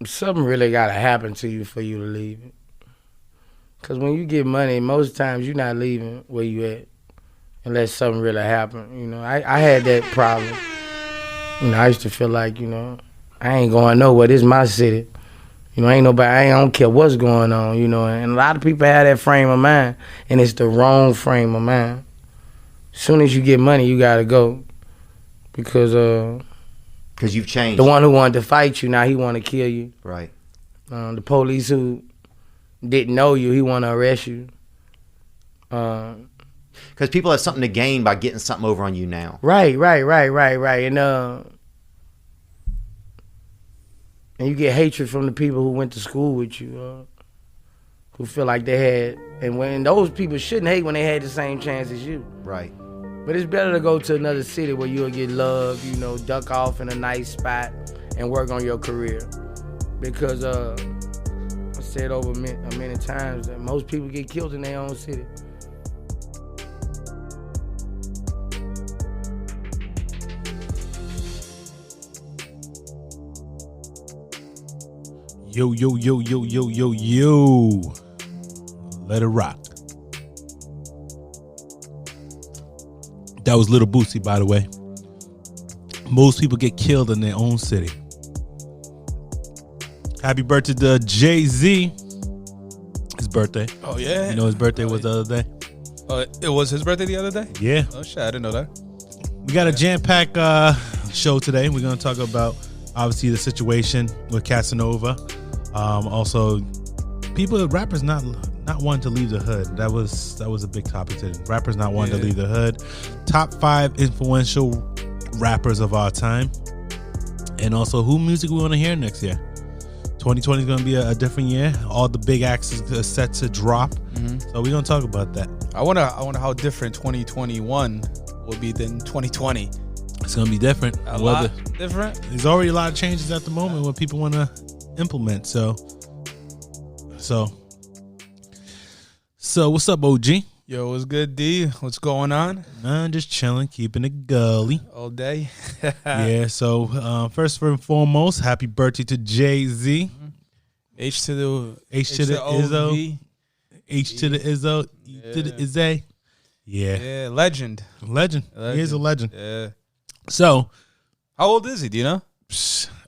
something really gotta happen to you for you to leave it. Cause when you get money, most times you're not leaving where you at unless something really happen. You know, I had that problem. You know, I used to feel like, you know, I ain't going nowhere. This is my city. You know, ain't nobody. I don't care what's going on. You know, and a lot of people have that frame of mind, and it's the wrong frame of mind. As soon as you get money, you gotta go, because you've changed. The one who wanted to fight you, now he want to kill you. Right. The police who didn't know you, he want to arrest you. Because people have something to gain by getting something over on you now. Right. And you get hatred from the people who went to school with you, who feel like they had, and when those people shouldn't hate when they had the same chance as you. Right. But it's better to go to another city where you'll get love, you know, duck off in a nice spot and work on your career. Because I said over many times that most people get killed in their own city. Yo. Let it rock. That was Little Boosie, by the way. Most people get killed in their own city. Happy birthday to Jay-Z. His birthday. Oh, yeah. You know his birthday was the other day? It was his birthday the other day? Yeah. Oh, shit. I didn't know that. We got a jam-packed show today. We're going to talk about, obviously, the situation with Casanova. Also, rappers not wanting to leave the hood. That was a big topic today. Rappers not wanting to leave the hood. Top 5 influential rappers of our time. And also, who music we want to hear next year. 2020 is going to be a different year. All the big acts are set to drop. Mm-hmm. So we're going to talk about that. I wonder how different 2021 will be than 2020. It's going to be different. A lot different? There's already a lot of changes at the moment what people want to implement. So what's up, OG? Yo, what's good, D? What's going on? Nah, just chilling, keeping it gully all day. Yeah. So first and foremost, happy birthday to Jay-Z. H to the Izzo. H to the Izzo. E to the Izzy. Yeah, legend. He is a legend. Yeah. So, how old is he? Do you know?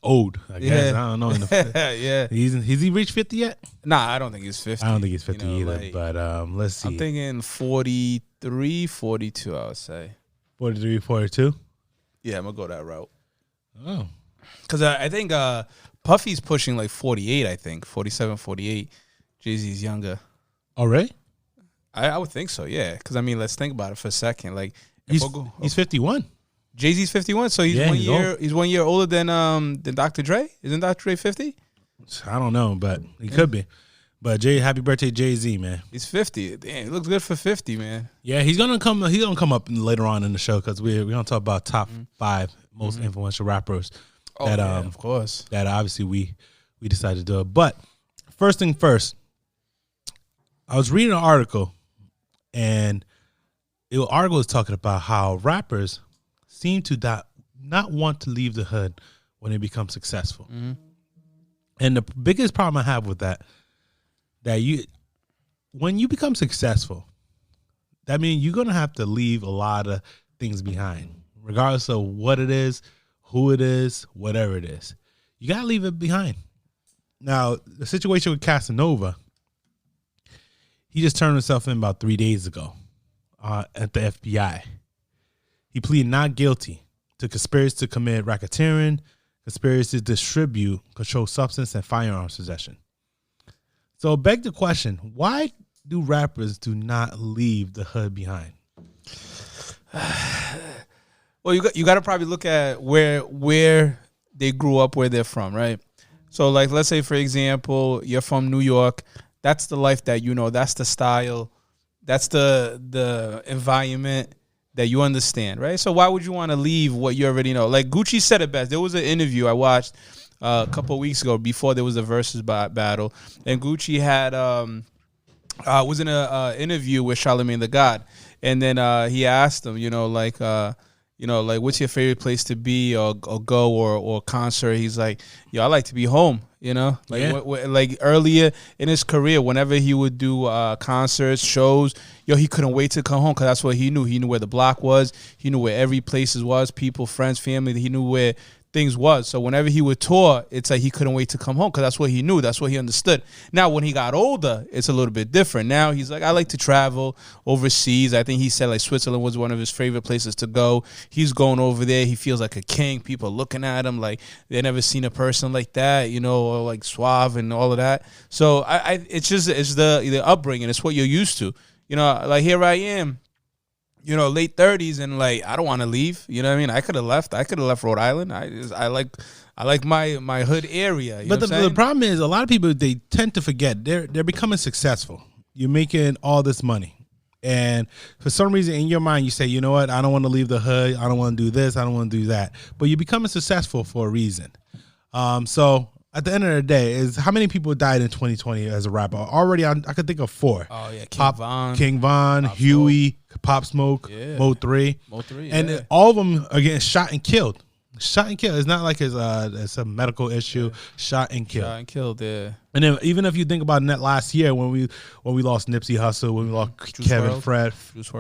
Old, I guess. I don't know. Yeah. Has he reached 50 yet? Nah, I don't think he's 50. I don't think he's 50 either. Like, but let's see. I'm thinking 43, 42, I would say. 43, 42? Yeah, I'm going to go that route. Oh. Because I think Puffy's pushing like 48, I think. 47, 48. Jay-Z's younger. Oh, really? I would think so, yeah. Because, I mean, let's think about it for a second. Like, he's 51. Jay-Z's 51, so he's he's 1 year older than Dr. Dre. Isn't Dr. Dre 50? I don't know, but he could be. But happy birthday, Jay-Z, man. He's 50. Damn, he looks good for 50, man. Yeah, he's gonna come up later on in the show because we're gonna talk about top 5 most influential rappers. Of course. That obviously we decided to do it. But first thing first, I was reading an article, and the article was talking about how rappers seem to not want to leave the hood when they become successful. Mm-hmm. And the biggest problem I have with that when you become successful, that means you're going to have to leave a lot of things behind, regardless of what it is, who it is, whatever it is. You got to leave it behind. Now, the situation with Casanova, he just turned himself in about 3 days ago at the FBI. He pleaded not guilty to conspiracy to commit racketeering, conspiracy to distribute controlled substance, and firearms possession. So beg the question, why do rappers do not leave the hood behind? Well, you got to probably look at where they grew up, where they're from, right? So, like, let's say, for example, you're from New York. That's the life that you know. That's the style. That's the environment that you understand, right? So why would you want to leave what you already know? Like Gucci said it best. There was an interview I watched a couple of weeks ago before there was a versus battle, and Gucci had was in an interview with Charlamagne the God, and then he asked him, like what's your favorite place to be or go or concert? He's like, yo, I like to be home. You know, like Yeah. like earlier in his career, whenever he would do concerts, shows, he couldn't wait to come home because that's what he knew. He knew where the block was. He knew where every place was, people, friends, family. He knew where things was. So whenever he would tour, it's like he couldn't wait to come home because that's what he knew. That's what he understood. Now, when he got older, it's a little bit different. Now he's like, I like to travel overseas. I think he said like Switzerland was one of his favorite places to go. He's going over there. He feels like a king. People are looking at him like they never seen a person like that, or like suave and all of that. So it's the upbringing. It's what you're used to. Like here I am. Late 30s, and like I don't want to leave. You know what I mean? I could have left. Rhode Island. I like my hood area. But the problem is, a lot of people, they tend to forget they're becoming successful. You're making all this money, and for some reason in your mind you say, you know what? I don't want to leave the hood. I don't want to do this. I don't want to do that. But you're becoming successful for a reason. So at the end of the day, is how many people died in 2020 as a rapper? Already, I could think of 4. Oh yeah, King Von, Pop Huey, Pop Smoke, yeah. Mo 3. And all of them are getting shot and killed. Shot and killed. It's not like it's a medical issue. Shot and killed. Shot and killed. Yeah. And then even if you think about that last year when we lost Nipsey Hussle, when we lost Kevin WRLD. Fred, Juice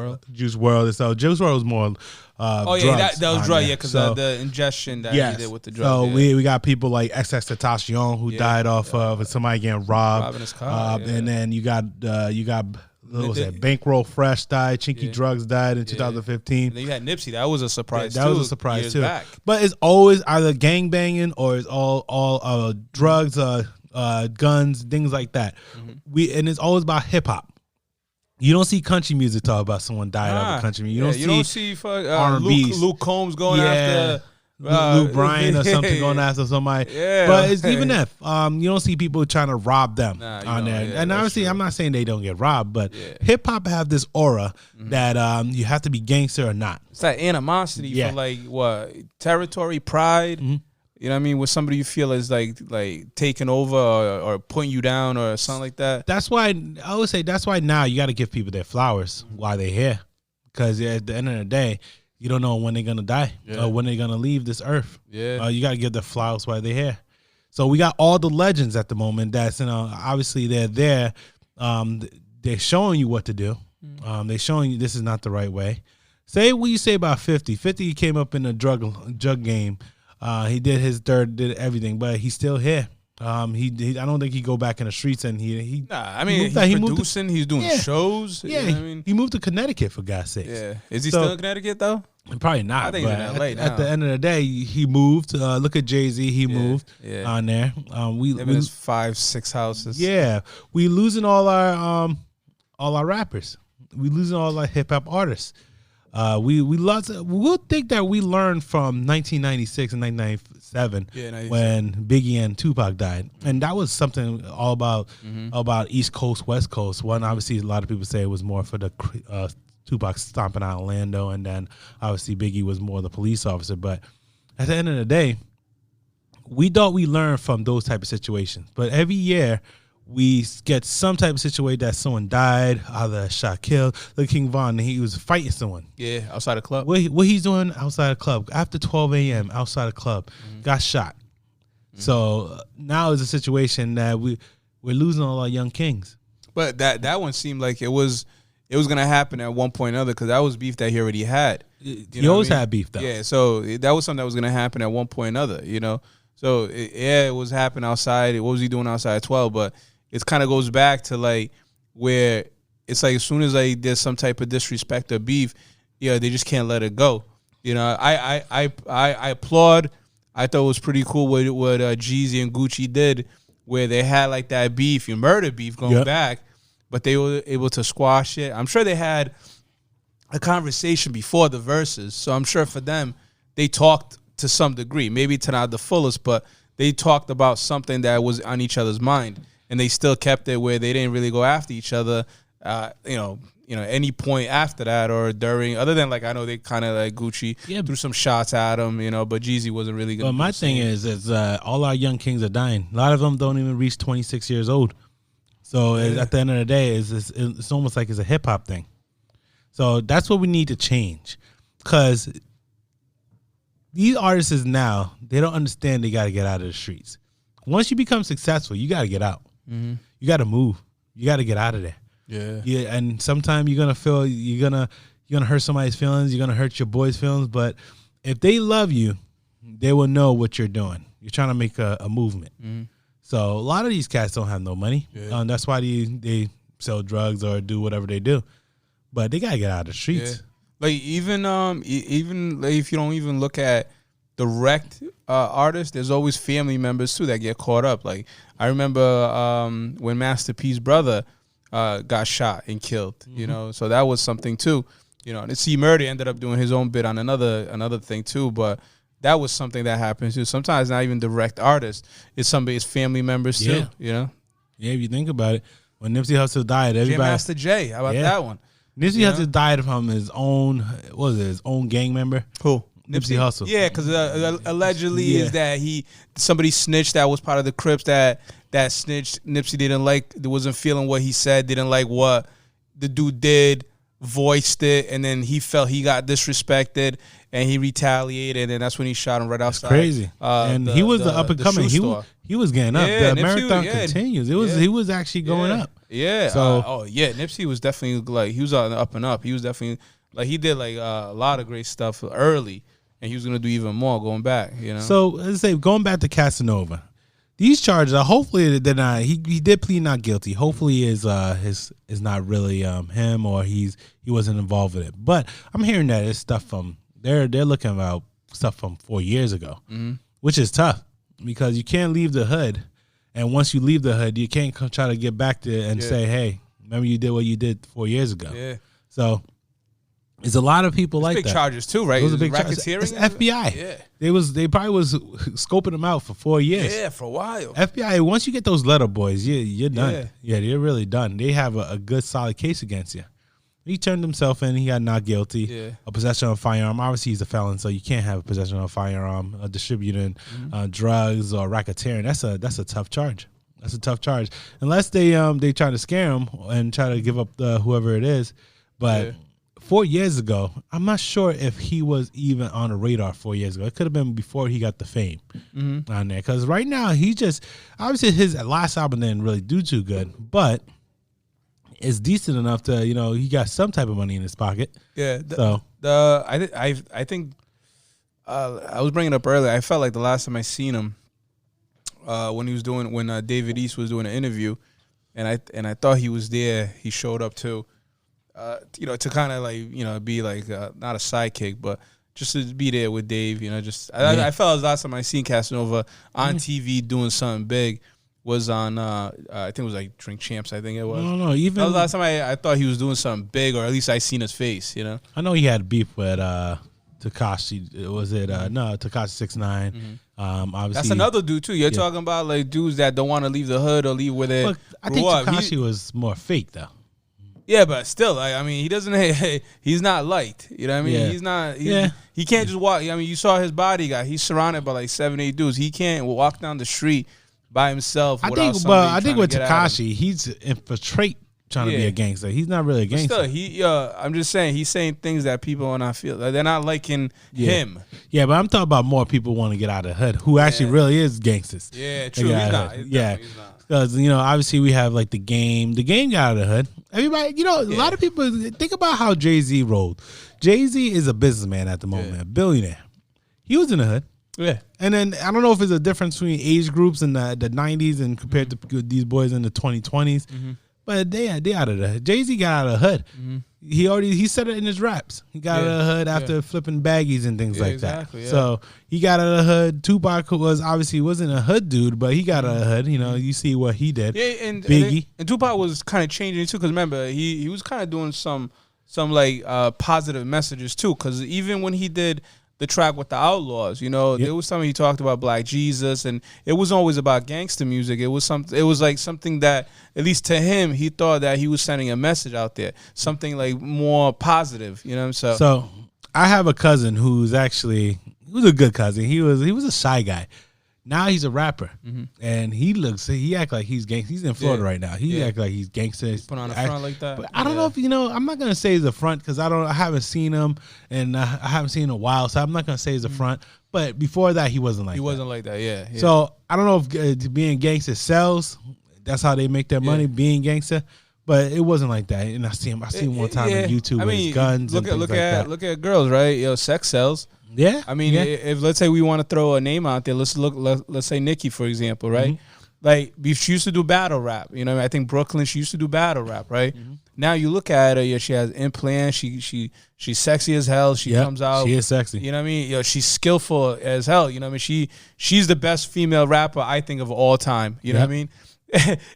WRLD. and so Juice WRLD was more. Drugs that was drug. there. Yeah, because So, the ingestion that yes. he did with the drug. So yeah. we got people like XXXTentacion who died off of somebody getting robbed. Robbing his car, yeah. And then you got what was that? Bankroll Fresh died. Chinky Drugs died in 2015. And then you had Nipsey. That was a surprise. That was a surprise years too. Back. But it's always either gang banging or it's all drugs, guns, things like that. Mm-hmm. And it's always about hip hop. You don't see country music talk about someone died of country music. You don't see R&Bs. Luke Combs going after Luke Bryan or something going after somebody. Yeah. But it's even if you don't see people trying to rob them on there. Yeah, and obviously, true. I'm not saying they don't get robbed, but hip hop have this aura that you have to be gangster or not. It's that animosity for like what territory, pride. You know what I mean? With somebody you feel is like taking over or putting you down or something like that. That's why I always say that's why now you got to give people their flowers while they're here, because at the end of the day, you don't know when they're gonna die or when they're gonna leave this earth. Yeah, you got to give their flowers while they're here. So we got all the legends at the moment. That's obviously they're there. They're showing you what to do. They're showing you this is not the right way. Say what you say about 50. 50 came up in the drug game. He did his dirt, did everything, but he's still here. I don't think he go back in the streets and he. Nah, I mean he's producing, he's doing shows. Yeah, you know what I mean? He moved to Connecticut for God's sake. Yeah, is he still in Connecticut though? Probably not. I think he's in LA now. At the end of the day, he moved. Look at Jay-Z, he moved on there. We his 5-6 houses. Yeah, we losing all our rappers. We losing all our hip hop artists. We'll think that we learned from 1996 and 1997 when Biggie and Tupac died, and that was something all about East Coast, West Coast. One, obviously, a lot of people say it was more for the Tupac stomping out Orlando, and then obviously Biggie was more the police officer. But at the end of the day, we thought we learned from those type of situations, but every year we get some type of situation that someone died, either shot, killed. Look, King Von, he was fighting someone. Yeah, outside the club. What he's doing outside the club after 12 a.m. outside the club, got shot. So now is a situation that we're losing all our young kings. But that one seemed like it was gonna happen at one point or another because that was beef that he already had. He always had beef though. Yeah, so that was something that was gonna happen at one point or another. So it was happening outside. What was he doing outside at 12? But it kind of goes back to like where it's like as soon as there's some type of disrespect or beef, they just can't let it go. I applaud. I thought it was pretty cool what Jeezy and Gucci did, where they had like that beef, murder beef going back, but they were able to squash it. I'm sure they had a conversation before the verses, so I'm sure for them they talked to some degree, maybe to not the fullest, but they talked about something that was on each other's mind. And they still kept it where they didn't really go after each other, any point after that or during. Other than like I know they kind of like Gucci threw some shots at him, but Jeezy wasn't really good. But my thing is all our young kings are dying. A lot of them don't even reach 26 years old. So at the end of the day, it's almost like it's a hip hop thing. So that's what we need to change, because these artists now, they don't understand they got to get out of the streets. once you become successful, you got to get out. Mm-hmm. You got to move. You got to get out of there. Yeah. And sometimes you're gonna feel you're gonna hurt somebody's feelings. You're gonna hurt your boys' feelings. But if they love you, they will know what you're doing. You're trying to make a movement. Mm-hmm. So a lot of these cats don't have no money. Yeah. That's why they sell drugs or do whatever they do. But they gotta get out of the streets. Yeah. Like even like if you don't even look at direct artists, there's always family members too that get caught up. Like I remember when Master P's brother got shot and killed. Mm-hmm. You know, so that was something too. You know, and C Murder ended up doing his own bit on another thing too, but. That was something that happens too. Sometimes not even direct artists. It's somebody's family members too. Yeah. You know. Yeah, if you think about it, when Nipsey Hussle died, Jam everybody. Master Jay. How about that one? Nipsey Yeah. Hussle died from his own. What was it? His own gang member. Who? Nipsey Hussle. Yeah, because allegedly Yeah. is that somebody snitched that was part of the Crips that snitched. Nipsey didn't like, wasn't feeling what he said, didn't like what the dude did, voiced it, and then he felt he got disrespected and he retaliated, and that's when he shot him right outside. Crazy. And he was the up and coming. He was getting up. Yeah, the Nipsey, marathon yeah. continues. Yeah. He was actually going Yeah. up. Yeah. So- Nipsey was definitely like he was on the up and up. He was definitely like he did like a lot of great stuff early, and he was gonna do even more going back. You know. So let's say going back to Casanova, these charges are hopefully they're not. He did plead not guilty. Hopefully is not really him or he wasn't involved with it. But I'm hearing that it's stuff from they're looking about stuff from 4 years ago, which is tough because you can't leave the hood, and once you leave the hood, you can't come try to get back to it and say, hey, remember you did what you did 4 years ago. Yeah. So. There's a lot of people like big that. charges too, right? Those are big charges. Racketeering. It's FBI. Yeah. They probably was scoping them out for 4 years. Yeah, for a while. FBI. Once you get those letter boys, you're done. Yeah. Yeah, they're really done. They have a good solid case against you. He turned himself in. He got not guilty. Yeah. A possession of a firearm. Obviously, he's a felon, so you can't have a possession of a firearm, distributing drugs or racketeering. That's a tough charge. That's a tough charge. Unless they try to scare him and try to give up whoever it is, but. Yeah. 4 years ago, I'm not sure if he was even on the radar 4 years ago. It could have been before he got the fame on there. Because right now, obviously his last album didn't really do too good, but it's decent enough to, he got some type of money in his pocket. Yeah. So I think I was bringing it up earlier. I felt like the last time I seen him when David East was doing an interview, and I thought he was there. He showed up too. To kind of like, be like not a sidekick, but just to be there with Dave, I felt as last time I seen Casanova on TV doing something big was on, I think it was like Drink Champs, I think it was. No, even that was the last time I thought he was doing something big, or at least I seen his face, I know he had beef with Tekashi. Was it, no, Tekashi 6ix9ine. Obviously. That's another dude too. You're talking about like dudes that don't want to leave the hood or leave where they I think grew up. Tekashi was more fake though. Yeah, but still, like, I mean, he doesn't. He's not liked. You know what I mean? Yeah. He's not. Yeah. He can't just walk. I mean, you saw his bodyguard. He's surrounded by like 7, 8 dudes. He can't walk down the street by himself. I think with Tekashi, he's infiltrate trying to be a gangster. He's not really a gangster. But still, I'm just saying he's saying things that people are not feel. Like, they're not liking him. Yeah, but I'm talking about more people want to get out of the hood who actually really is gangsters. Yeah, true. He's not. He's not. Because, obviously we have like the game. The game got out of the hood. Everybody, a lot of people think about how Jay-Z rolled. Jay-Z is a businessman at the moment, a billionaire. He was in the hood. Yeah. And then I don't know if it's a difference between age groups in the 90s and compared to these boys in the 2020s. But they out of the hood. Jay-Z got out of the hood. He said it in his raps. He got out of the hood after flipping baggies and things like that. Yeah. So he got out of the hood. Tupac wasn't a hood dude, but he got out of the hood. You see what he did. Yeah, and Biggie. And Tupac was kind of changing too, because remember he was kind of doing some like positive messages too, because even when he did the track with the Outlaws, there was something he talked about Black Jesus, and it wasn't always about gangster music. It was something that, at least to him, he thought that he was sending a message out there, something like more positive. So I have a cousin who's a good cousin. He was a shy guy. Now he's a rapper, and he act like he's gangster. He's in Florida right now. He act like he's gangster. Put on a front like that. But I don't know if I'm not gonna say he's a front because I haven't seen him, and I haven't seen him in a while, so I'm not gonna say he's a front. But before that, he wasn't like that. He wasn't like that. Yeah. So I don't know if being gangster sells. That's how they make their money, being gangster. But it wasn't like that. And I see him one time on YouTube with his guns and things like that. Look at girls, right? Sex sells. Yeah. I mean, if let's say we want to throw a name out there, let's say Nicki, for example, right? Mm-hmm. Like, she used to do battle rap. You know, I think Brooklyn, she used to do battle rap, right? Mm-hmm. Now you look at her, she has implants. She's sexy as hell. She comes out. She is sexy. You know what I mean? She's skillful as hell. You know what I mean? She's the best female rapper, I think, of all time. You know what I mean?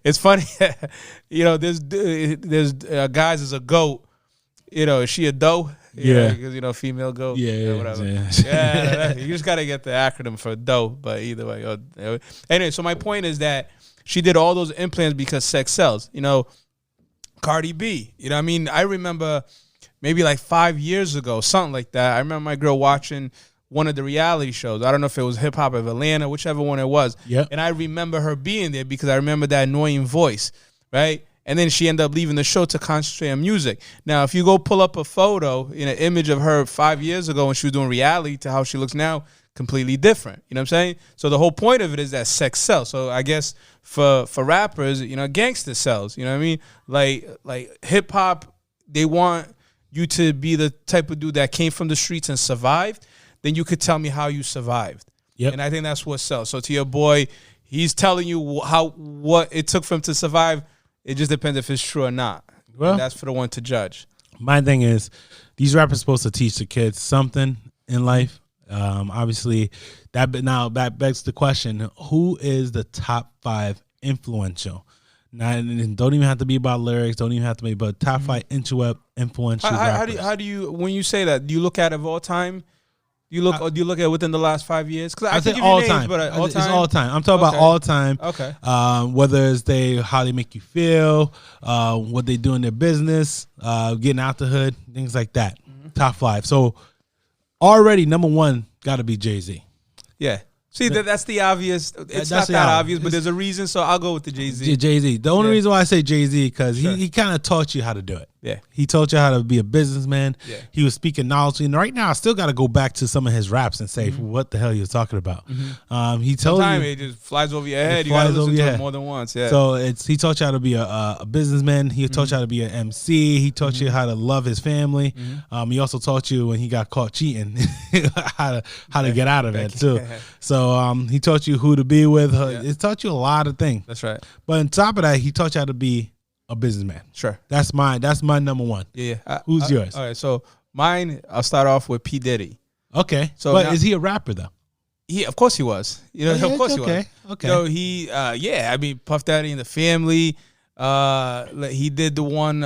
It's funny. There's guys as a goat. Is she a doe? Yeah, because female goat. Yeah, whatever. Yeah. You just gotta get the acronym for doe. But either way, anyway. So my point is that she did all those implants because sex sells. Cardi B. You know what I mean? I remember maybe like 5 years ago, something like that. I remember my girl watching one of the reality shows. I don't know if it was Hip Hop of Atlanta, whichever one it was. Yep. And I remember her being there because I remember that annoying voice, right? And then she ended up leaving the show to concentrate on music. Now, if you go pull up a photo, an image of her 5 years ago when she was doing reality to how she looks now, completely different. You know what I'm saying? So the whole point of it is that sex sells. So I guess for rappers, gangster sells. You know what I mean? Like hip hop, they want you to be the type of dude that came from the streets and survived. Then you could tell me how you survived. Yep. And I think that's what sells. So to your boy, he's telling you what it took for him to survive. It just depends if it's true or not. Well, and that's for the one to judge. My thing is, these rappers are supposed to teach the kids something in life. Obviously, that begs the question: who is the top 5 influential? Now, and don't even have to be about lyrics. Don't even have to be about top 5 influential rappers. How do you when you say that? Do you look at it of all time? Do you look at within the last 5 years? Because I think all time, but all time. It's all time. I'm talking about all time. Okay. Whether it's how they make you feel, what they do in their business, getting out the hood, things like that. Top 5. So already number 1 got to be Jay-Z. Yeah. See, that's the obvious. It's not that obvious, but there's a reason, so I'll go with the Jay-Z. Jay-Z. The only reason why I say Jay-Z because he kind of taught you how to do it. Yeah. He taught you how to be a businessman. Yeah. He was speaking knowledge. And right now, I still got to go back to some of his raps and say what the hell he was talking about. He told Sometimes you. it just flies over your head. You got to listen to it more than once. Yeah. So he taught you how to be a businessman. He taught you how to be an MC. He taught you how to love his family. He also taught you when he got caught cheating how to get out of it too. So he taught you who to be with. It taught you a lot of things. That's right. But on top of that, he taught you how to be a businessman. Sure. That's my number 1. Yeah. Who's yours? All right. So mine, I'll start off with P. Diddy. Okay. So, but is he a rapper though? Of course he was. Of course he was. Okay. He, I mean, Puff Daddy and the Family. He did the one.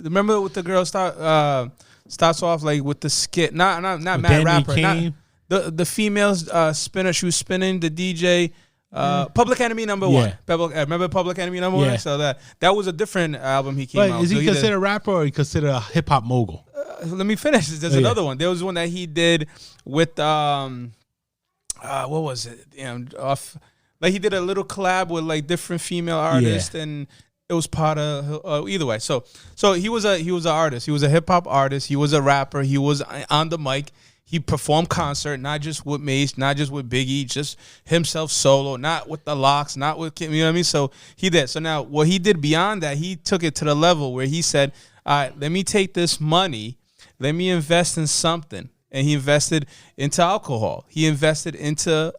Remember with the girl starts off like with the skit. Not Mad Rapper. Not, the female spinner. She was spinning the DJ. Public Enemy #1. Remember Public Enemy #1? Yeah. So that was a different album he came out. But is he considered a rapper or he considered a hip hop mogul? Let me finish. There's another one. There was one that he did with what was it? Like he did a little collab with like different female artists, and it was part of either way. So he was an artist. He was a hip hop artist. He was a rapper. He was on the mic. He performed concert, not just with Mace, not just with Biggie, just himself solo, not with the Locks, not with Kim, you know what I mean? So he did. So now what he did beyond that, he took it to the level where he said, all right, let me take this money, let me invest in something. And he invested into alcohol. He invested into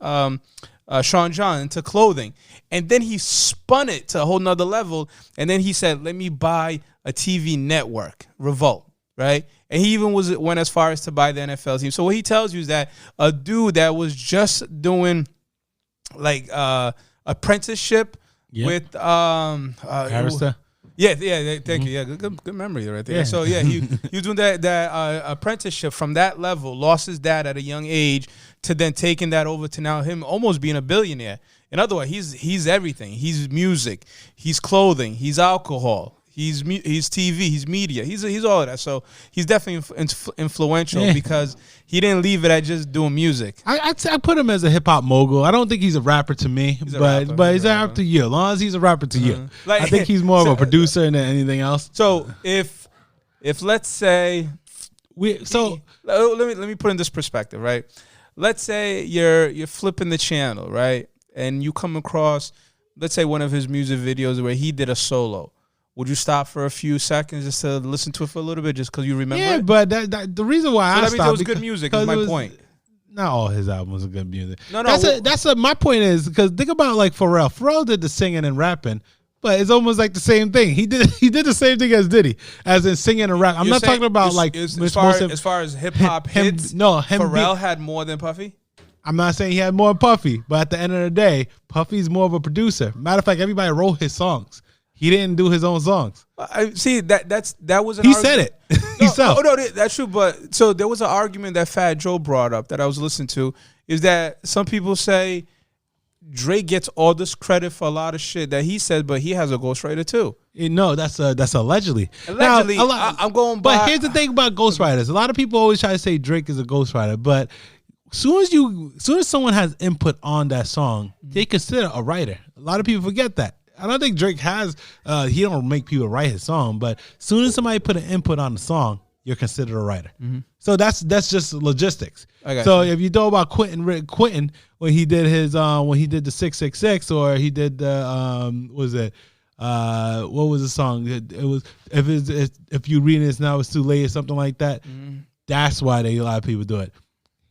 Sean John, into clothing. And then he spun it to a whole nother level. And then he said, let me buy a TV network, Revolt, right? And he even went as far as to buy the NFL team. So what he tells you is that a dude that was just doing like apprenticeship with Arista. Yeah, thank you. Yeah, good memory right there. Yeah. So yeah, he was doing that apprenticeship from that level, lost his dad at a young age, to then taking that over to now him almost being a billionaire. In other words, he's everything. He's music, he's clothing, he's alcohol. He's TV. He's media. He's all of that. So he's definitely influential because he didn't leave it at just doing music. I put him as a hip hop mogul. I don't think he's a rapper to me, but he's a rapper to you. As long as he's a rapper to you, I think he's more of a producer than anything else. So if let's say let me put in this perspective, right? Let's say you're flipping the channel, right, and you come across, let's say, one of his music videos where he did a solo. Would you stop for a few seconds just to listen to it for a little bit, just because you remember? Yeah, it? but the reason why I that stopped, means it was good music. Is my point. Not all his albums are good music. No. My point is, because think about like Pharrell. Pharrell did the singing and rapping, but it's almost like the same thing. He did the same thing as Diddy, as in singing and rap. I'm not talking about like as far as hip hop hits. Pharrell had more than Puffy. I'm not saying he had more than Puffy, but at the end of the day, Puffy's more of a producer. Matter of fact, everybody wrote his songs. He didn't do his own songs. I see that was an he argument. said it himself. No, that's true. But so there was an argument that Fat Joe brought up that I was listening to, is that some people say Drake gets all this credit for a lot of shit that he said, but he has a ghostwriter too. No, that's allegedly. Allegedly, now, I'm going by. But here's the thing about ghostwriters. A lot of people always try to say Drake is a ghostwriter, but soon as someone has input on that song, they consider a writer. A lot of people forget that. I don't think Drake has. He don't make people write his song, but soon as somebody put an input on the song, you're considered a writer. Mm-hmm. So that's just logistics. So if you know about Quentin when he did his when he did the 666, or he did the what was the song? It was if you read this now, it's too late or something like that. Mm-hmm. That's why a lot of people do it.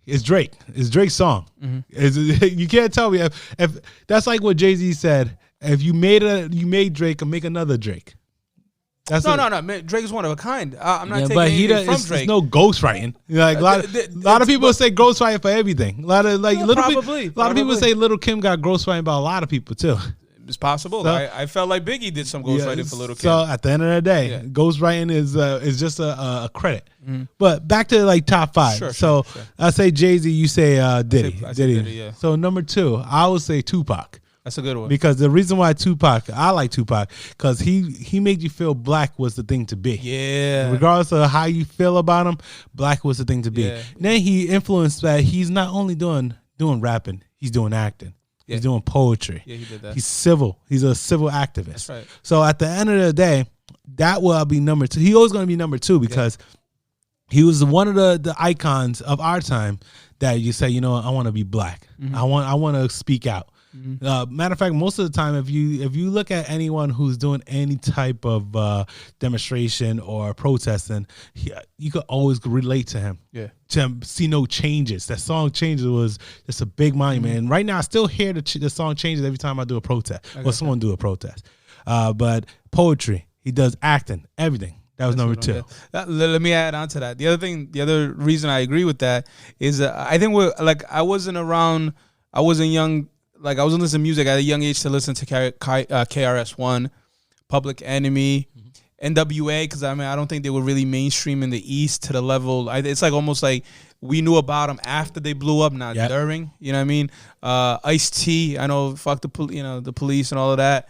It's Drake. It's Drake's song. Mm-hmm. You can't tell me if that's like what Jay-Z said. If you made Drake, and make another Drake. No. Drake is one of a kind. I'm not taking anything from Drake. It's no ghostwriting. Like a lot of people say ghostwriting for everything. A lot of people say Lil' Kim got ghostwriting by a lot of people too. It's possible. So, I felt like Biggie did some ghostwriting for Lil' Kim. So at the end of the day, ghostwriting is just a credit. Mm-hmm. But back to like top five. Sure. I say Jay-Z. You say Diddy. I say Diddy. Yeah. So number 2, I would say Tupac. That's a good one. Because the reason why I like Tupac, because he made you feel black was the thing to be. Yeah. Regardless of how you feel about him, black was the thing to be. Yeah. Then he influenced that he's not only doing rapping, he's doing acting. Yeah. He's doing poetry. Yeah, he did that. He's civil. He's a civil activist. That's right. So at the end of the day, that will be number 2. He always going to be number 2 because he was one of the icons of our time that you say, you know, I want to be black. Mm-hmm. I want to speak out. Mm-hmm. Matter of fact, most of the time, if you look at anyone who's doing any type of demonstration or protesting, you could always relate to him. Yeah. To see no changes. That song Changes was just a big monument. And right now, I still hear the song Changes every time I do a protest or someone do a protest. But poetry, he does acting, everything. That was number 2. Let me add on to that. The other reason I agree with that is I think I wasn't young. Like I was listening to music at a young age to listen to KRS-One, Public Enemy, NWA, because I don't think they were really mainstream in the East to the level. It's like almost like we knew about them after they blew up, not during. You know what I mean? Ice-T, I know, fuck the police and all of that.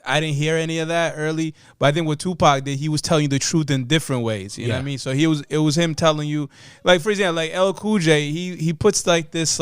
I didn't hear any of that early, but I think with Tupac, that he was telling you the truth in different ways. You know what I mean? So it was him telling you, like for example, like LL Cool J, he puts like this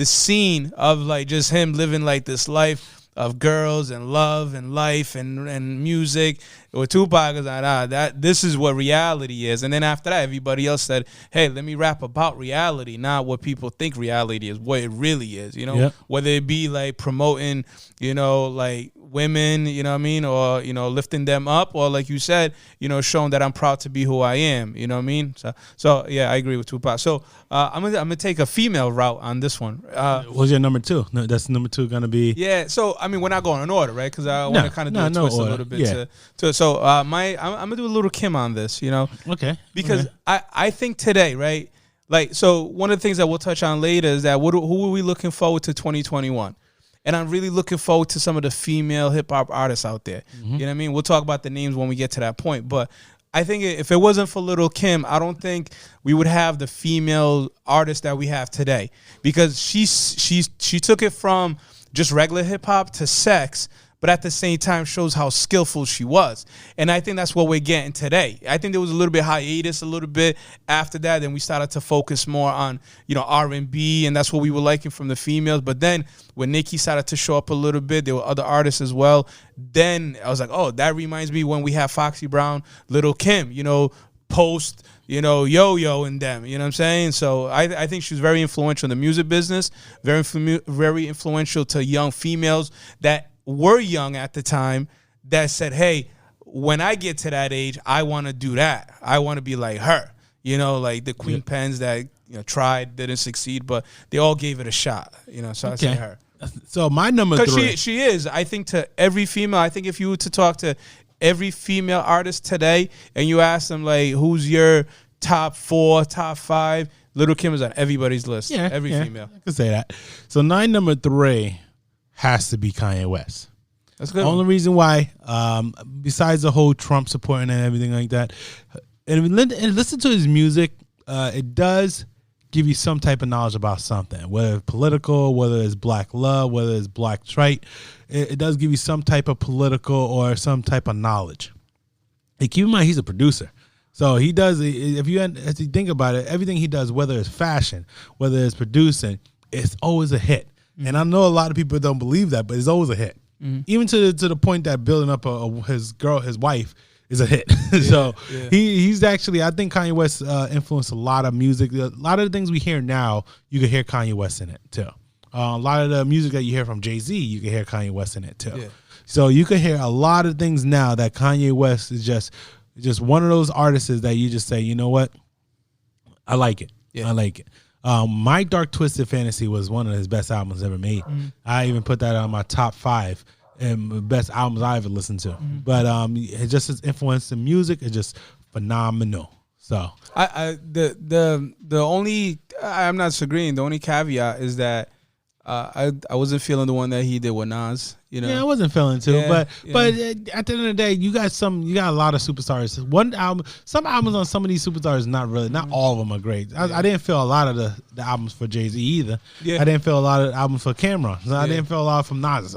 scene of like just him living like this life of girls and love and life and music. With Tupac, is like, this is what reality is. And then after that, everybody else said, hey, let me rap about reality, not what people think reality is, what it really is. You know, whether it be like promoting, you know, like women, you know what I mean, or you know, lifting them up, or like you said, you know, showing that I'm proud to be who I am. You know what I mean? So yeah, I agree with Tupac. So I'm gonna take a female route on this one. What's your number 2? No, that's number 2 gonna be. Yeah. So I mean, we're not going in order, right? Because I want to kind of do a twist order. A little bit to so I'm gonna do a little Kim on this, you know. Okay. Because I think today, right? Like, so one of the things that we'll touch on later is that who are we looking forward to 2021? And I'm really looking forward to some of the female hip hop artists out there. Mm-hmm. You know what I mean? We'll talk about the names when we get to that point. But I think if it wasn't for Lil' Kim, I don't think we would have the female artists that we have today. Because she took it from just regular hip hop to sex, but at the same time shows how skillful she was. And I think that's what we're getting today. I think there was a little bit hiatus a little bit after that. Then we started to focus more on, R&B, and that's what we were liking from the females. But then when Nicki started to show up a little bit, there were other artists as well. Then I was like, oh, that reminds me when we had Foxy Brown, Lil' Kim, Post, Yo-Yo and them, you know what I'm saying? So I think she was very influential in the music business, very influential to young females that were young at the time that said, hey, when I get to that age, I want to do that. I want to be like her, like the Queen Pens that tried, didn't succeed, but they all gave it a shot, so I say her. So my number 3. Because she is, I think, to every female, I think if you were to talk to every female artist today and you ask them, like, who's your top 4, top 5, Lil' Kim is on everybody's list. Yeah, every female. I can say that. So number 3 has to be Kanye West. That's good. Only reason why, besides the whole Trump supporting and everything like that, and listen to his music, it does give you some type of knowledge about something, whether it's political, whether it's black love, whether it's black trite. It does give you some type of political or some type of knowledge. And keep in mind, he's a producer. So he does, if you think about it, everything he does, whether it's fashion, whether it's producing, it's always a hit. Mm-hmm. And I know a lot of people don't believe that, but it's always a hit. Mm-hmm. Even to the point that building up his wife, is a hit. So he's actually, I think Kanye West influenced a lot of music. A lot of the things we hear now, you can hear Kanye West in it too. A lot of the music that you hear from Jay-Z, you can hear Kanye West in it too. Yeah. So you can hear a lot of things now that Kanye West is just one of those artists that you just say, you know what? I like it. Yeah. I like it. My Dark Twisted Fantasy was one of his best albums ever made. Mm-hmm. I even put that on my top 5 and best albums I ever listened to. Mm-hmm. But it just his influence in music is just phenomenal. So the only, I'm not disagreeing. The only caveat is that I wasn't feeling the one that he did with Nas. Yeah, I wasn't feeling too, but at the end of the day, you got a lot of superstars. Some albums on some of these superstars, not all of them are great. I didn't feel a lot of the albums for Jay-Z either. Yeah. I didn't feel a lot of albums for Cameron. So I didn't feel a lot from Nas.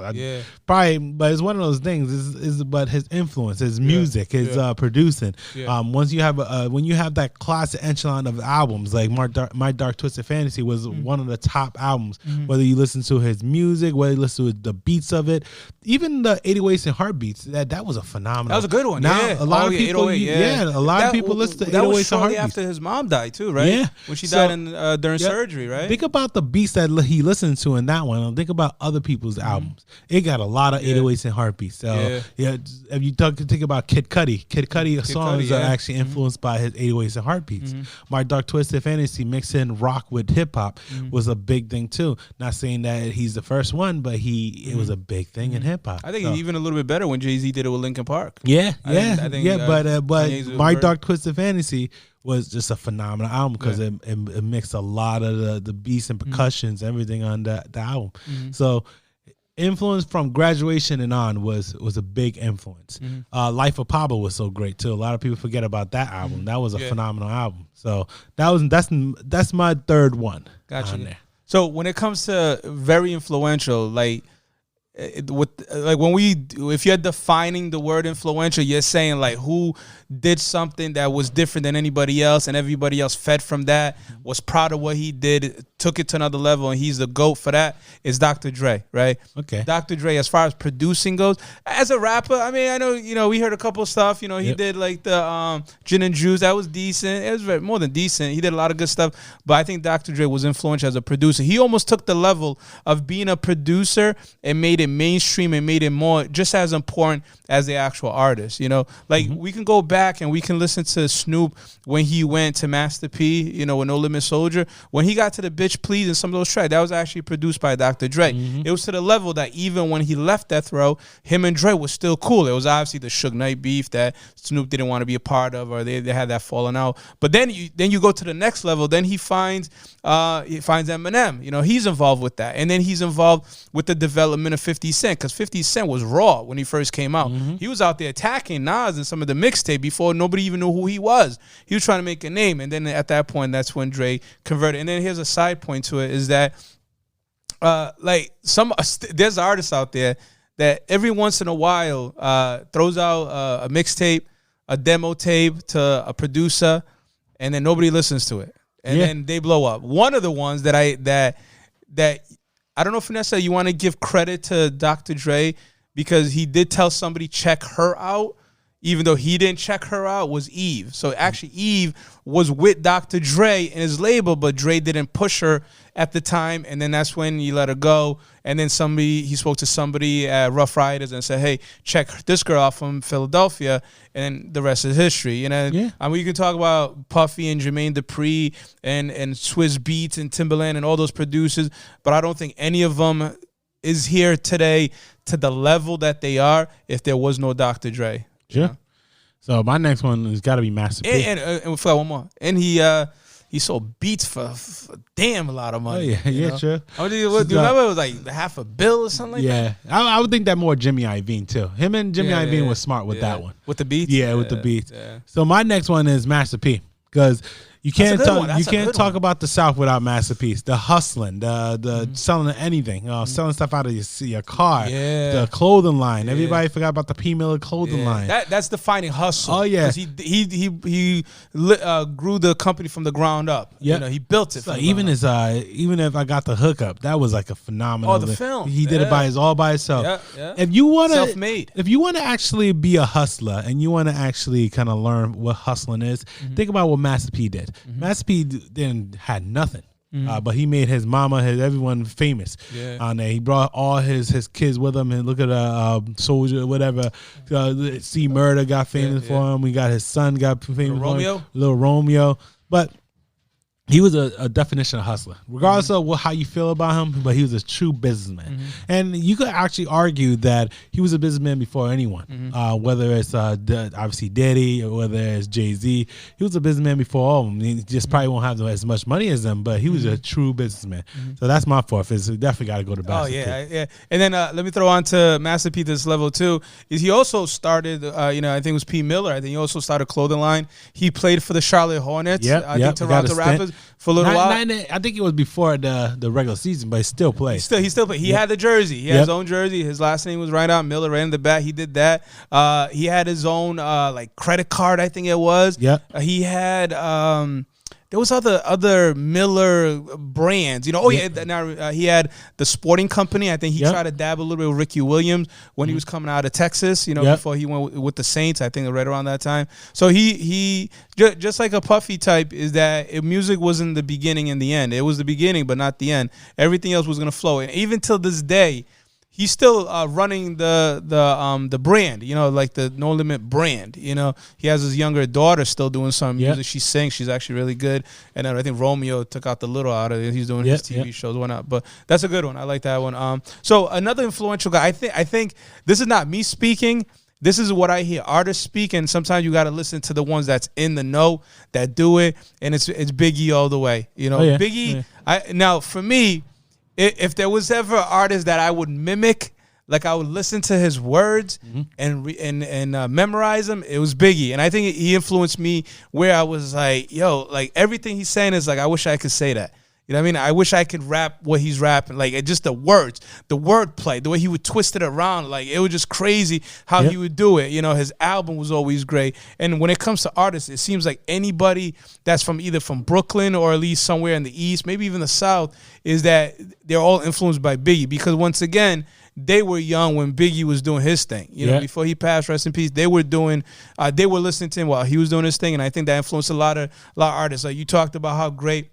Probably, but it's one of those things. But his influence, his music, his producing. Yeah. Once you have when you have that classic echelon of albums, like My Dark Twisted Fantasy was one of the top albums. Mm-hmm. Whether you listen to his music, whether you listen to the beats of it. Even the 808s and Heartbeats, that was a phenomenal. That was a good one. Now a lot of people, a lot of people listen to 808s and Heartbeats. That was shortly after his mom died too, right? Yeah, when she died during surgery, right? Think about the beats that he listened to in that one. Think about other people's albums. It got a lot of 808s and Heartbeats. So if you think about Kid Cudi songs are actually influenced by his 808s and Heartbeats. Mm-hmm. My Dark Twisted Fantasy mixing rock with hip hop was a big thing too. Not saying that he's the first one, but it was a big thing in hip hop. I think even a little bit better when Jay-Z did it with Linkin Park. I think but My Dark Twisted Fantasy was just a phenomenal album because it mixed a lot of the beats and percussions, everything on the album. Mm-hmm. So influence from Graduation and on was a big influence. Mm-hmm. Life of Pablo was so great too. A lot of people forget about that album. Mm-hmm. That was a phenomenal album. So that's my third one. Gotcha. On there. So when it comes to very influential, like if you're defining the word influential, you're saying like who did something that was different than anybody else and everybody else fed from that, was proud of what he did, took it to another level, and he's the GOAT for that, is Dr. Dre, right? Okay. Dr. Dre, as far as producing goes, as a rapper, I mean, I know, we heard a couple of stuff, he did like the Gin and Juice, that was decent. It was more than decent. He did a lot of good stuff, but I think Dr. Dre was influential as a producer. He almost took the level of being a producer and made it mainstream and made it more just as important as the actual artist, we can go back and we can listen to Snoop when he went to Master P, with No Limit Soldier. When he got to the Bitch Please and some of those tracks, that was actually produced by Dr. Dre. Mm-hmm. It was to the level that even when he left Death Row, him and Dre was still cool. It was obviously the Suge Knight beef that Snoop didn't want to be a part of, or they had that falling out. But then you go to the next level. Then he finds Eminem. He's involved with that, and then he's involved with the development of 50 Cent, because 50 Cent was raw when he first came out. Mm-hmm. He was out there attacking Nas and some of the mixtape before nobody even knew who he was. He was trying to make a name, and then at that point, that's when Dre converted. And then here's a side point to it, is that there's artists out there that every once in a while throws out a mixtape, a demo tape to a producer, and then nobody listens to it, and then they blow up. One of the ones that I don't know if Vanessa, you want to give credit to Dr. Dre because he did tell somebody check her out, even though he didn't check her out, was Eve. So actually Eve was with Dr. Dre and his label, but Dre didn't push her at the time, and then that's when he let her go. And then he spoke to somebody at Rough Riders and said, hey, check this girl out from Philadelphia, and the rest is history. You know, I mean, you can talk about Puffy and Jermaine Dupri and Swizz Beatz and Timbaland and all those producers, but I don't think any of them is here today to the level that they are if there was no Dr. Dre. Sure. Yeah. So my next one has got to be Master P. And we forgot one more. And he sold beats for a damn a lot of money. Oh, yeah, sure. Do you remember it was like $500 million or something like that? Yeah, I would think that more Jimmy Iovine too. Him and Jimmy Iovine was smart with that one. With the beats? Yeah, with the beats. Yeah. So my next one is Master P, because you can't talk about the South without Master P. The hustling, the selling anything, selling stuff out of your car, the clothing line. Yeah. Everybody forgot about the P. Miller clothing line. That's defining hustle. Oh yeah, he grew the company from the ground up. Yeah, he built it. So even if I got the hookup, that was like a phenomenal. Oh, the film. He did it all by himself. Yeah. If you want to self-made. If you want to actually be a hustler and you want to actually kind of learn what hustling is, think about what Master P did. Master P had nothing, but he made his mama, everyone famous on there. He brought all his kids with him, and look at Soldier, whatever. C Murder got famous for him. We got his son got famous for him. Little Romeo, but he was a definition of hustler, regardless of how you feel about him. But he was a true businessman, and you could actually argue that he was a businessman before anyone. Whether it's obviously Diddy or whether it's Jay-Z, he was a businessman before all of them. He just probably won't have as much money as them, but he was a true businessman. So that's my fourth. Is definitely got to go to Master P. Yeah. And then let me throw on to Master P this level too. Is he also started? I think it was P. Miller. I think he also started a clothing line. He played for the Charlotte Hornets. I think Toronto Raptors. For a little while. I think it was before the regular season, but he still played. He still played. He had the jersey. He had his own jersey. His last name was right out. Miller ran in the back. He did that. He had his own like credit card, I think it was. Yeah. He had there was other Miller brands, Now he had the Sporting Company. I think he tried to dab a little bit with Ricky Williams when he was coming out of Texas. Before he went with the Saints. I think right around that time. So he just like a Puffy type is that music wasn't the beginning and the end. It was the beginning, but not the end. Everything else was gonna flow, and even till this day, he's still running the brand, like the No Limit brand. He has his younger daughter still doing some music. She sings. She's actually really good. And then I think Romeo took out the little out of it. He's doing his TV shows, whatnot. But that's a good one. I like that one. So another influential guy. I think this is not me speaking. This is what I hear artists speak, and sometimes you got to listen to the ones that's in the know that do it. And it's Biggie all the way. Biggie. Yeah. Now for me, if there was ever an artist that I would mimic, like I would listen to his words and memorize them, it was Biggie. And I think he influenced me where I was like, yo, like everything he's saying is like, I wish I could say that. You know what I mean? I wish I could rap what he's rapping. Like just the words, the wordplay, the way he would twist it around. Like it was just crazy how he would do it. His album was always great. And when it comes to artists, it seems like anybody that's either from Brooklyn or at least somewhere in the East, maybe even the South, is that they're all influenced by Biggie. Because once again, they were young when Biggie was doing his thing. Before he passed, rest in peace, they were listening to him while he was doing his thing. And I think that influenced a lot of artists. Like you talked about how great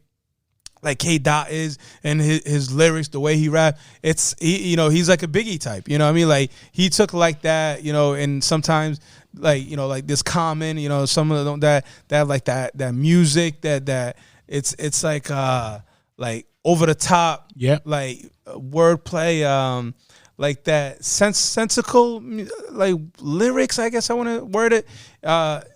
like K Dot is and his lyrics, the way he rap, he's like a Biggie type. You know what I mean? Like he took like that, and sometimes like this Common, some of them that have like that music that it's like over the top, like wordplay, like that sensical like lyrics, I guess I want to word it.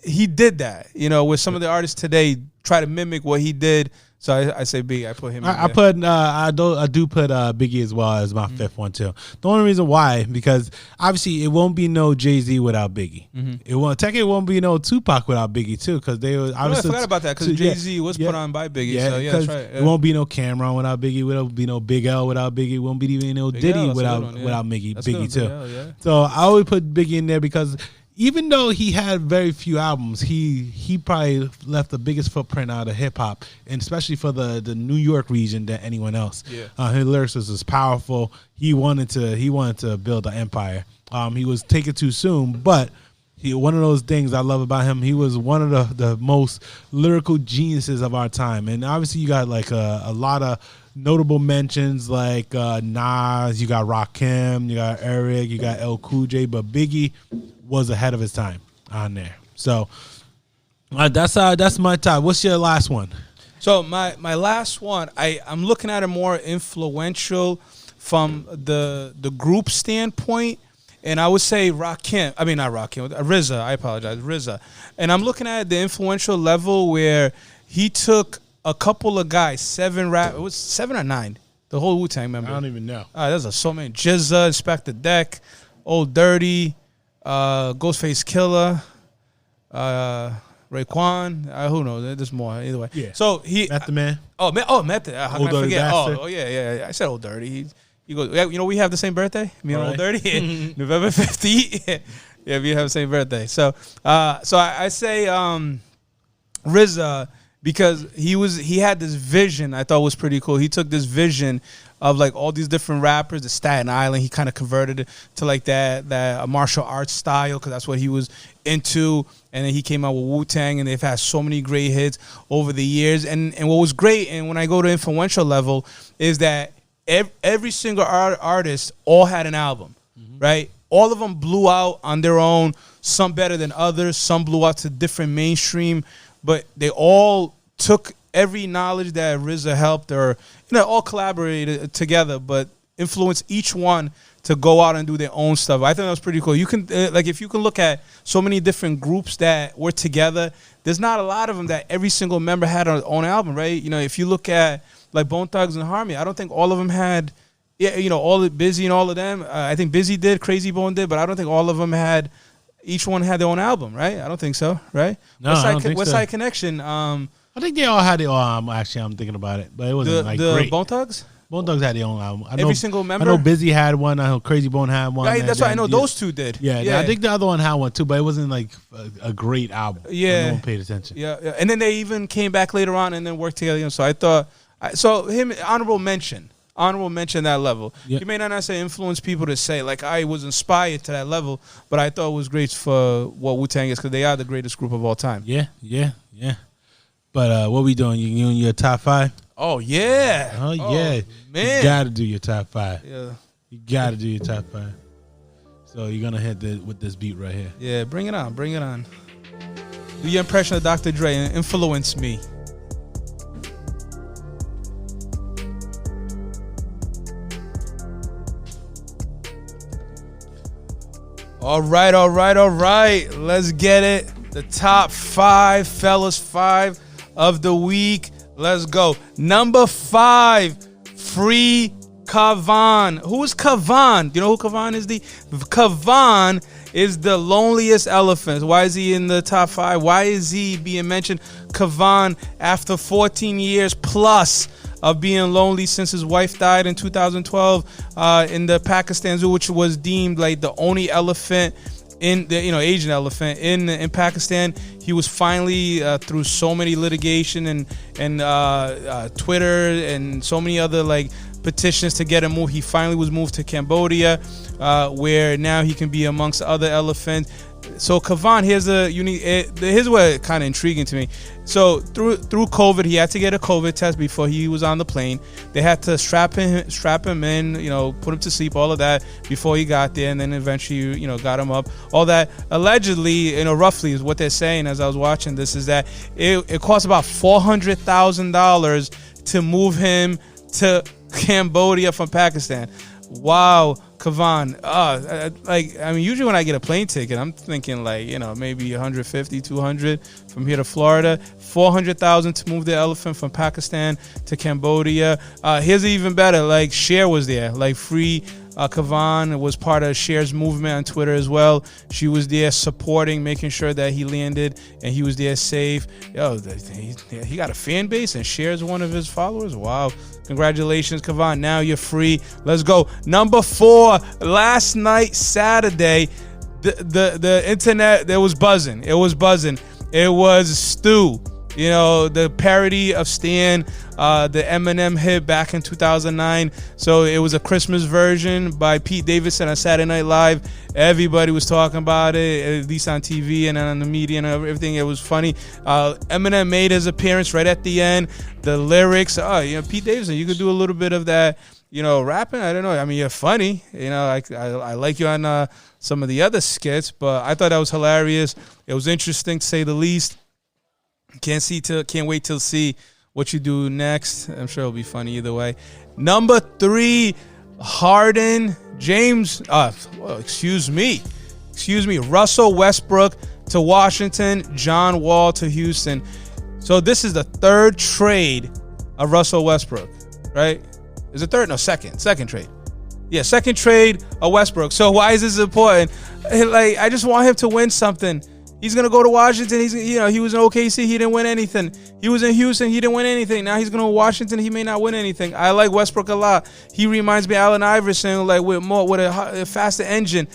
He did that, with some of the artists today try to mimic what he did So I say Biggie. I put him. I do put Biggie as well as my fifth one too. The only reason why, because obviously it won't be no Jay-Z without Biggie. It won't be no Tupac without Biggie too, because they were obviously. I forgot about that because Jay-Z was put on by Biggie. Yeah, so yeah, that's right. Yeah. It won't be no Cameron without Biggie. It won't be no Big L without Biggie. It won't be even no Big Diddy L, without Biggie too. So I always put Biggie in there because even though he had very few albums, he probably left the biggest footprint out of hip hop, and especially for the New York region than anyone else. Yeah. His lyrics was powerful. He wanted to build an empire. He was taken too soon, but one of those things I love about him, he was one of the most lyrical geniuses of our time. And obviously you got like a lot of notable mentions like Nas, you got Rakim, you got Eric, you got El Cool J, but Biggie was ahead of his time on there. So that's my top. What's your last one? So my last one, I'm looking at it more influential from the group standpoint, and I would say Rakim. I mean, not Rakim, RZA. I apologize, RZA. And I'm looking at the influential level where he took a couple of guys, it was 7 or 9, the whole Wu-Tang member. I don't even know. There's so many. Jizza, Inspector Deck, Old Dirty, Ghostface Killer, Raekwon, who knows? There's more. Either way. Yeah. So he Method Man. Method. How can I Dirty forget? Bastard. Yeah. I said Old Dirty. He goes. Yeah, we have the same birthday. Me and All Old right. Dirty, November 15th. Yeah, we have the same birthday. So I say RZA, because he had this vision I thought was pretty cool. He took this vision of like all these different rappers, the Staten Island. He kind of converted it to like that martial arts style, because that's what he was into. And then he came out with Wu-Tang, and they've had so many great hits over the years. And what was great, and when I go to influential level, is that every single artist all had an album, right? All of them blew out on their own, some better than others, some blew out to different mainstream, but they all took every knowledge that RZA helped, or all collaborated together, but influenced each one to go out and do their own stuff. I think that was pretty cool. You can if you can look at so many different groups that were together, there's not a lot of them that every single member had their own album, right? If you look at like Bone Thugs and Harmony, I don't think all of them had, all the Busy and all of them. I think Busy did, Crazy Bone did, but I don't think all of them had. Each one had their own album, right? I don't think so, right? No, I don't think West so. Side Connection. I think they all had their own. Actually, I'm thinking about it, but it wasn't the great. Bone Thugs. Bone Thugs had their own album. Every single member. I know Busy had one. I know Crazy Bone had one. Right, that's why I know those two did. Yeah, I think the other one had one too, but it wasn't like a great album. Yeah, no one paid attention. Yeah, and then they even came back later on and then worked together. So I thought, him honorable mention that level. Yep. You may not say influence people to say like I was inspired to that level, but I thought it was great for what Wu-Tang is, because they are the greatest group of all time. Yeah. But what we doing? You doing your top 5? Oh yeah. Oh yeah, man. You gotta do your top 5. Yeah. You gotta do your top 5. So you're gonna hit with this beat right here. Yeah, bring it on. Do your impression of Dr. Dre and influence me. All right. Let's get it. The top 5, fellas, 5 of the week. Let's go. Number 5, Free Kavan. Who is Kavan? Do you know who Kavan is? Kavan is the loneliest elephant. Why is he in the top 5? Why is he being mentioned? Kavan, after 14 years plus of being lonely since his wife died in 2012 in the Pakistan Zoo, which was deemed like the only elephant in the Asian elephant in Pakistan. He was finally through so many litigation and Twitter and so many other like petitions to get him moved. He finally was moved to Cambodia, where now he can be amongst other elephants. So Kavan, here's what kind of intriguing to me. So through COVID, he had to get a COVID test before he was on the plane. They had to strap him in, put him to sleep, all of that before he got there, and then eventually, got him up. All that allegedly, roughly is what they're saying. As I was watching this, is that it cost about $400,000 to move him to Cambodia from Pakistan. Wow, Kavan. Usually when I get a plane ticket, I'm thinking maybe 150, 200 from here to Florida, 400,000 to move the elephant from Pakistan to Cambodia. Here's even better. Like Cher was there, like free. Kavan was part of Cher's movement on Twitter as well. She was there supporting, making sure that he landed, and he was there safe. Yo, he got a fan base, and Cher's one of his followers. Wow. Congratulations, Kavan. Now you're free. Let's go. Number 4, last night, Saturday, the internet, it was buzzing. It was buzzing. It was Stu. You know, the parody of Stan, the Eminem hit back in 2009. So it was a Christmas version by Pete Davidson on Saturday Night Live. Everybody was talking about it, at least on TV and on the media and everything. It was funny. Eminem made his appearance right at the end. The lyrics, Pete Davidson, you could do a little bit of that, rapping. I don't know. I mean, you're funny. I like you on some of the other skits, but I thought that was hilarious. It was interesting to say the least. Can't wait to see what you do next. I'm sure it'll be funny either way. Number 3, Harden, James. Excuse me. Russell Westbrook to Washington, John Wall to Houston. So this is the 3rd trade of Russell Westbrook, right? Is it 3rd? No, second trade. Yeah, 2nd trade of Westbrook. So why is this important? I just want him to win something. He's going to go to Washington. He was in OKC. He didn't win anything. He was in Houston. He didn't win anything. Now he's going to Washington. He may not win anything. I like Westbrook a lot. He reminds me of Allen Iverson, with a faster engine,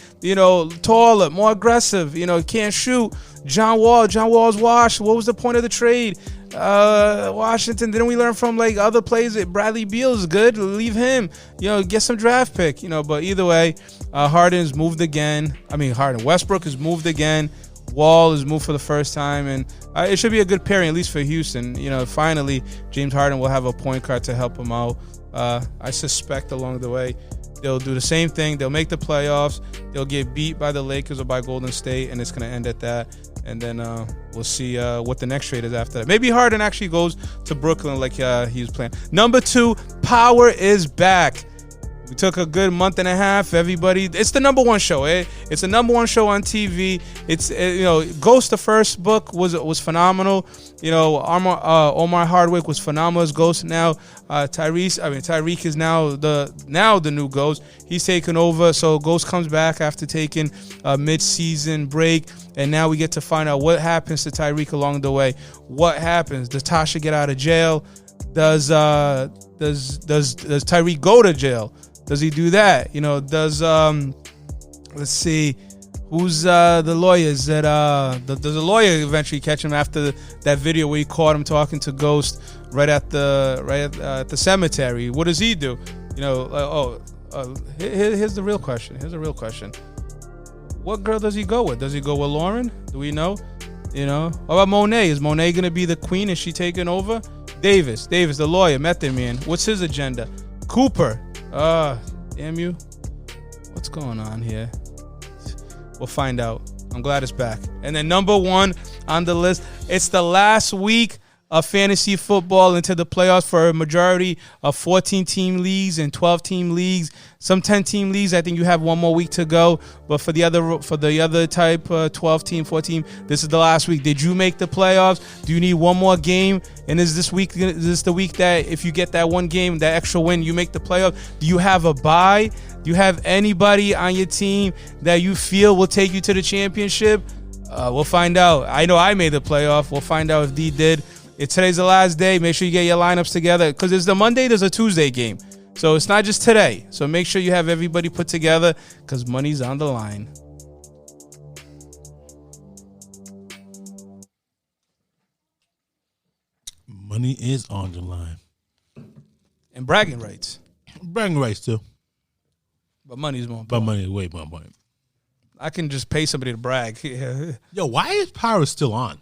taller, more aggressive, can't shoot. John Wall's washed. What was the point of the trade? Washington, didn't we learn from other players? Bradley Beal is good. Leave him. Get some draft pick. But either way, Harden's moved again. Westbrook has moved again. Wall is moved for the first time, and it should be a good pairing, at least for Houston. Finally, James Harden will have a point guard to help him out. I suspect along the way, they'll do the same thing. They'll make the playoffs. They'll get beat by the Lakers or by Golden State, and it's going to end at that. And then we'll see what the next trade is after that. Maybe Harden actually goes to Brooklyn like he was playing. Number 2, Power is back. We took a good month and a half. Everybody, it's the number 1 show. It's the number 1 show on TV. It's Ghost. The first book was phenomenal. Omar Hardwick was phenomenal as Ghost. Now Tyreek is now the new Ghost. He's taken over. So Ghost comes back after taking a mid-season break, and now we get to find out what happens to Tyreek along the way. What happens? Does Tasha get out of jail? Does Tyreek go to jail? Does he do that? Let's see, who's the lawyers that does a lawyer eventually catch him after that video where he caught him talking to Ghost right at the cemetery? What does he do? Here's the real question. What girl does he go with? Does he go with Lauren? Do we know? What about Monet? Is Monet gonna be the queen? Is she taking over? Davis, the lawyer, Method Man. What's his agenda? Cooper. Damn you. What's going on here? We'll find out. I'm glad it's back. And then number 1 on the list, it's the last week of fantasy football into the playoffs for a majority of 14-team leagues and 12-team leagues. Some 10-team leagues, I think you have one more week to go. But for the other type, 12-team, 14, this is the last week. Did you make the playoffs? Do you need one more game? And is this the week that if you get that one game, that extra win, you make the playoffs? Do you have a bye? Do you have anybody on your team that you feel will take you to the championship? We'll find out. I know I made the playoff. We'll find out if D did. Today's the last day. Make sure you get your lineups together because there's the Monday, there's a Tuesday game. So it's not just today. So make sure you have everybody put together because money's on the line. Money is on the line. And bragging rights. Bragging rights too. But money's more important. But money is way more important. I can just pay somebody to brag. Yo, why is Power still on?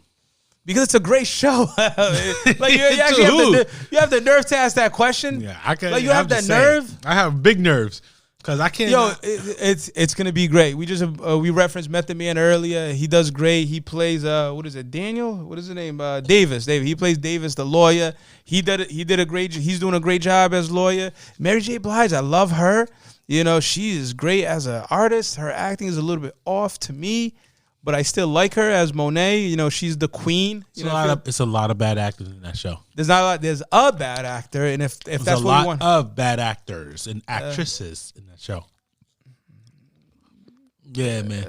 Because it's a great show. You actually have the nerve to ask that question. Yeah, I can. You have that nerve. I have big nerves because I can't. Yo, it's gonna be great. We referenced Method Man earlier. He does great. He plays what is it? Daniel? What is his name? Davis. He plays Davis, the lawyer. He did a great. He's doing a great job as lawyer. Mary J. Blige. I love her. You know, she is great as an artist. Her acting is a little bit off to me, but I still like her as Monet. You know, she's the queen. It's a lot of bad actors in that show. There's not a lot. There's a bad actor, and if There's that's a what you lot want, of bad actors and actresses in that show. Yeah, man.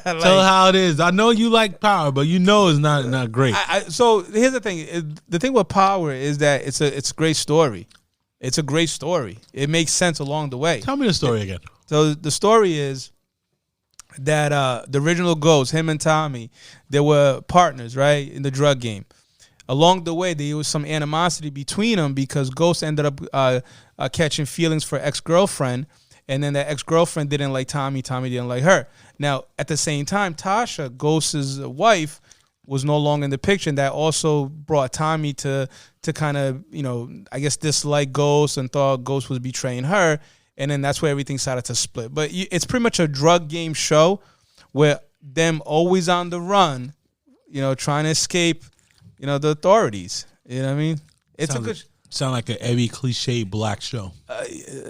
Tell how it is. I know you like Power, but you know it's not great. So here's the thing. The thing with Power is that it's a great story. It's a great story. It makes sense along the way. Tell me the story again. So the story is that the original Ghost, him and Tommy, they were partners, right, in the drug game. Along the way, there was some animosity between them because Ghost ended up catching feelings for ex-girlfriend, and then that ex-girlfriend didn't like Tommy. Tommy didn't like her. Now, at the same time, Tasha, Ghost's wife, was no longer in the picture, and that also brought Tommy to kind of, you know, I guess dislike Ghost and thought Ghost was betraying her, and then that's where everything started to split. But it's pretty much a drug game show where them always on the run, you know, trying to escape, you know, the authorities. You know what I mean? It's Sound like a every cliche black show.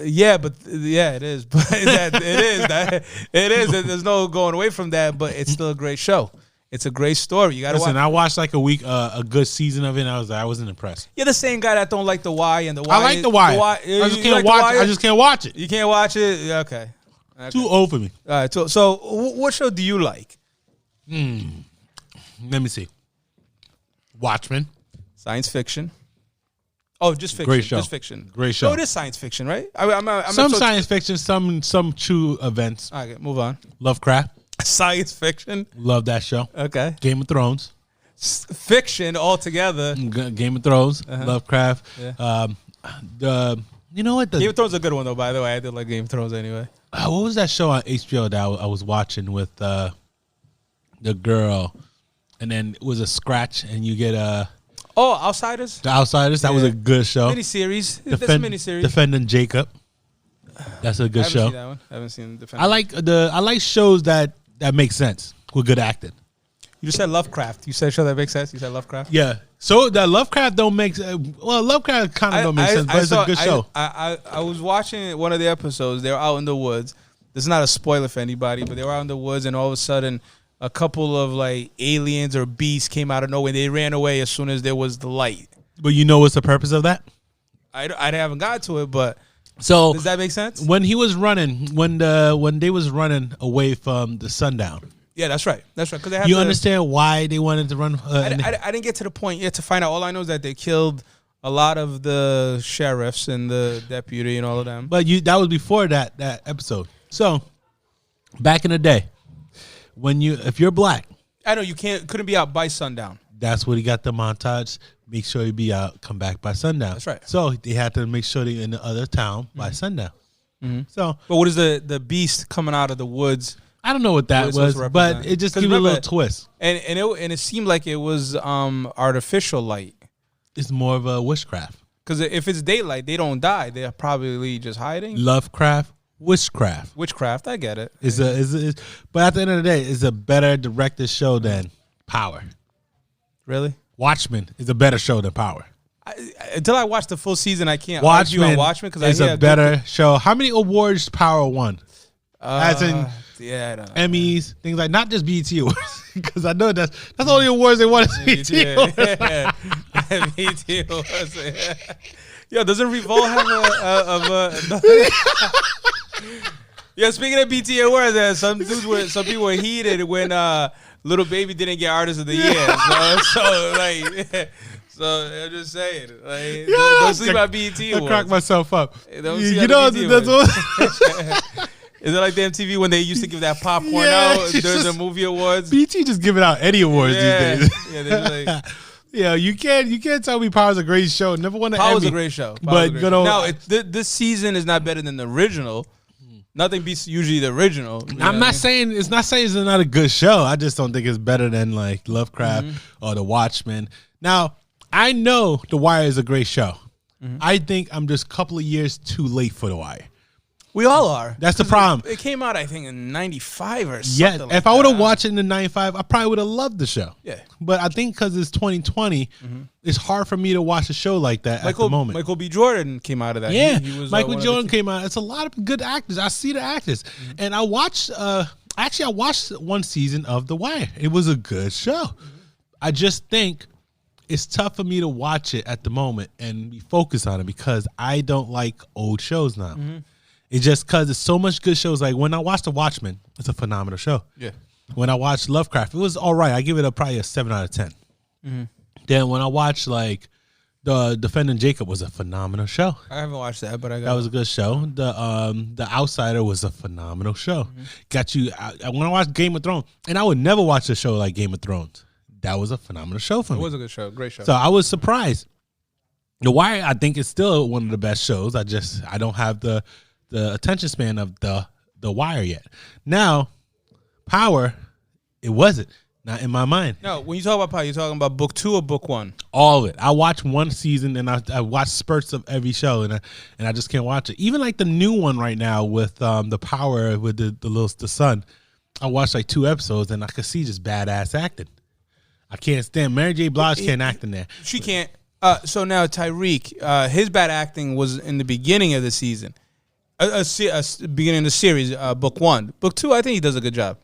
Yeah, it is. But it is. There's no going away from that. But it's still a great show. It's a great story. You got to watch. Listen, I watched like a good season of it, and I wasn't impressed. You're the same guy that don't like The Wire, and The Wire. I like The Wire. I just can't watch it. I just can't watch it. You can't watch it. Okay. Too old for me. All right. So what show do you like? Let me see. Watchmen. Science fiction. Oh, just fiction. Great show. Just fiction. Great show. No, it is science fiction, right? I'm some science fiction, some true events. Okay, move on. Lovecraft. Science fiction. Love that show. Okay. Game of Thrones. Fiction altogether. Game of Thrones. Lovecraft. Yeah. You know what? Game of Thrones is a good one though. By the way, I did like Game of Thrones anyway. What was that show on HBO that I was watching with the girl, and then it was a scratch, and you get Oh, Outsiders. The Outsiders. That was a good show. Miniseries. That's a miniseries. Defending Jacob. That's a good show. Seen that one. I haven't seen Defending. I like shows that make sense with good acting. You just said Lovecraft. You said a show that makes sense. You said Lovecraft. Yeah. So that Lovecraft don't make Lovecraft kind of don't make sense, but it's a good show. I was watching one of the episodes. They were out in the woods. This is not a spoiler for anybody, but they were out in the woods, and all of a sudden, a couple of like aliens or beasts came out of nowhere. They ran away as soon as there was the light. But you know what's the purpose of that? I haven't got to it, but so does that make sense? When he was running, when they was running away from the sundown. Yeah, that's right. That's right. Because you understand why they wanted to run? I didn't get to the point yet to find out. All I know is that they killed a lot of the sheriffs and the deputy and all of them. But that was before that episode. So back in the day, if you're black, I know you couldn't be out by sundown. That's what he got the montage. Make sure you be out, come back by sundown. That's right. So they had to make sure they're in the other town by sundown. Mm-hmm. So, but what is the beast coming out of the woods? I don't know what that was, but it just gives it a little twist. And it seemed like it was artificial light. It's more of a witchcraft. Because if it's daylight, they don't die. They're probably just hiding. Lovecraft. Witchcraft. Witchcraft, I get it. But at the end of the day, it's a better directed show than Power. Really? Watchmen is a better show than Power. Until I watch the full season, I can't Watchmen argue on Watchmen because it's a better show. How many awards Power won? As in I don't know. Emmys, things like not just BET awards, because I know that's the only awards they want is BET awards. BET awards. Yo, doesn't Revolt have a Yeah, speaking of BET awards, some people were heated when Little Baby didn't get Artist of the Year. So I'm just saying, like, don't sleep on BET awards. I crack myself up. You know, that's what. Is it like the MTV when they used to give that popcorn out during the movie awards? BET just giving out any awards these days. Yeah, they're like, yeah, you can't tell me Power's a great show. Never won an Emmy. Power's a great show. Now, this season is not better than the original. Nothing beats usually the original. I'm not saying it's not a good show. I just don't think it's better than like Lovecraft or The Watchmen. Now, I know The Wire is a great show. I think I'm just a couple of years too late for The Wire. We all are. That's the 'Cause problem. It came out, I think, in '95 or something. Yeah, like if I would have that. watched it in the '95, I probably would have loved the show. Yeah. But I think because it's 2020, it's hard for me to watch a show like that at the moment. Michael B. Jordan came out of that. Yeah, He was, Michael one of Jordan the- came out. It's a lot of good actors. I see the actors, and I watched. Actually, I watched one season of The Wire. It was a good show. I just think it's tough for me to watch it at the moment and be focused on it because I don't like old shows now. It's just because there's so much good shows. Like when I watched The Watchmen, it's a phenomenal show. Yeah. When I watched Lovecraft, it was all right. I give it probably a 7 out of 10. Then when I watched like The Defendant Jacob was a phenomenal show. I haven't watched that, but I got. That was a good show. The Outsider was a phenomenal show. Got you. When I watched Game of Thrones, and I would never watch a show like Game of Thrones. That was a phenomenal show for It me. was a good show. Great show. So I was surprised. The Wire, I think, is still one of the best shows. I don't have the attention span of the Wire yet. Now, Power, it wasn't. Not in my mind. no, when you talk about Power, you're talking about book 2 or book 1? All of it. I watched one season and I watched spurts of every show and I just can't watch it. Even like the new one right now with the Power with the son. I watched like 2 episodes and I could see just badass acting. I can't stand Mary J. Blige can't act in there. She can't. So now Tyreek, his bad acting was in the beginning of the season, beginning of the series, book 1. Book 2, I think he does a good job.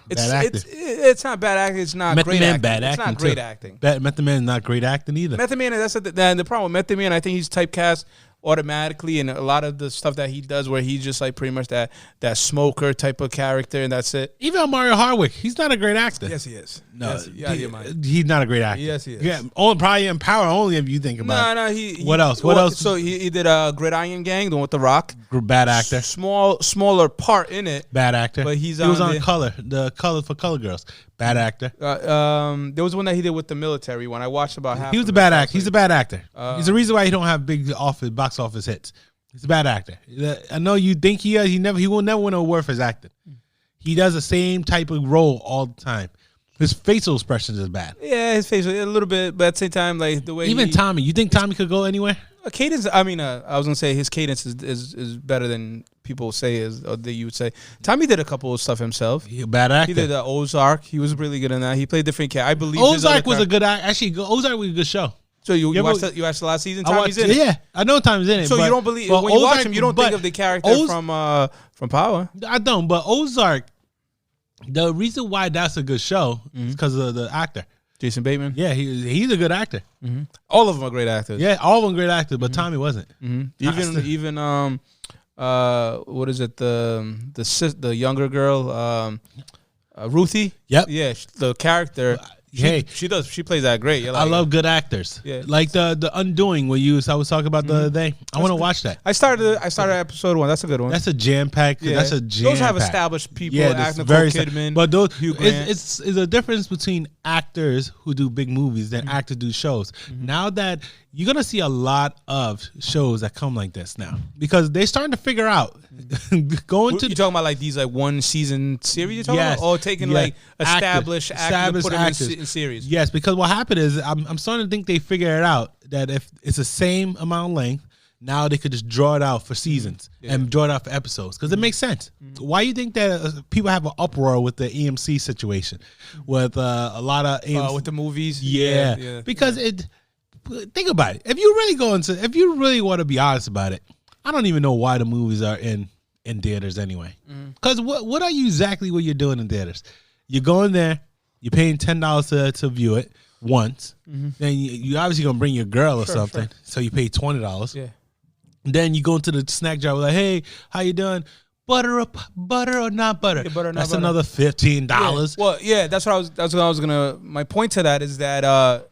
It's not bad acting. It's not Method great Man acting. bad It's acting not great too. acting. Method Man is not great acting either. Method Man, that's the problem with Method Man. I think he's typecast automatically, and a lot of the stuff that he does, where he's just like pretty much that smoker type of character, and that's it. Even Mario Hardwick, he's not a great actor. Yes, he is. No, yes, yeah, your mind. he's not a great actor. Yes, he is. Yeah, probably in Power only if you think about No, it. he. What else? What else? So he did Gridiron Gang, the one with the Rock. Bad actor. Smaller part in it. Bad actor. But he was on on the- Color, the Color for Color Girls. Bad actor. There was one that he did with the military one. I watched about half. He was of a it. bad actor. He's a bad actor. He's the reason why he don't have big box office hits. He's a bad actor. I know you think he is. He will never win an award for his acting. He does the same type of role all the time. His facial expressions is bad. Yeah, his face a little bit, but at the same time, like the way Even Tommy. You think Tommy could go anywhere? cadence. I mean, I was gonna say his cadence is better than people say or that you would say. Tommy did a couple of stuff himself. He a bad actor. He did Ozark. He was really good in that. He played different characters. I believe his other Ozark was a good act. Actually, Ozark was a good show. So you ever- watched the last season? I Tommy's watched, in it. yeah, I know Tommy's in it. So but, you don't believe but when you watch Ozark- him, you don't but think of the character from Power. I don't. But Ozark, the reason why that's a good show is because of the actor. Jason Bateman. Yeah, he's a good actor. All of them are great actors. Yeah, all of them great actors, but Tommy wasn't. Even what is it, the younger girl, Ruthie. Yep. Yeah, the character. She plays that great. You're I like, love good actors. Yeah. Like the Undoing, I was talking about the other day. I want to watch that. I started episode 1. That's a good one. That's a jam pack. Yeah. That's a jam. Those have established people. Yeah, acting, it's very Nicole Kidman. But those, Hugh Grant. it's a difference between actors who do big movies than actors do shows. Now that you're gonna see a lot of shows that come like this now because they're starting to figure out going to you talking about like these like one season series? You're talking Yes. about? Or taking Yeah. like established actors and put them actors. in series? Yes, because what happened is I'm starting to think they figure it out that if it's the same amount of length, now they could just draw it out for seasons and draw it out for episodes because it makes sense. Why you think that people have an uproar with the EMC situation with a lot of AMC? With the movies? Yeah. Because think about it. If you really want to be honest about it, I don't even know why the movies are in theaters anyway. Because what are you exactly what you're doing in theaters? You're going there, you're paying $10 to view it once. Then you obviously gonna bring your girl or something, so you pay $20. Yeah. Then you go into the snack jar like, hey, how you doing? Butter or not butter? Yeah, butter or not That's butter. another $15. Well, yeah, that's what I was gonna. My point to that is that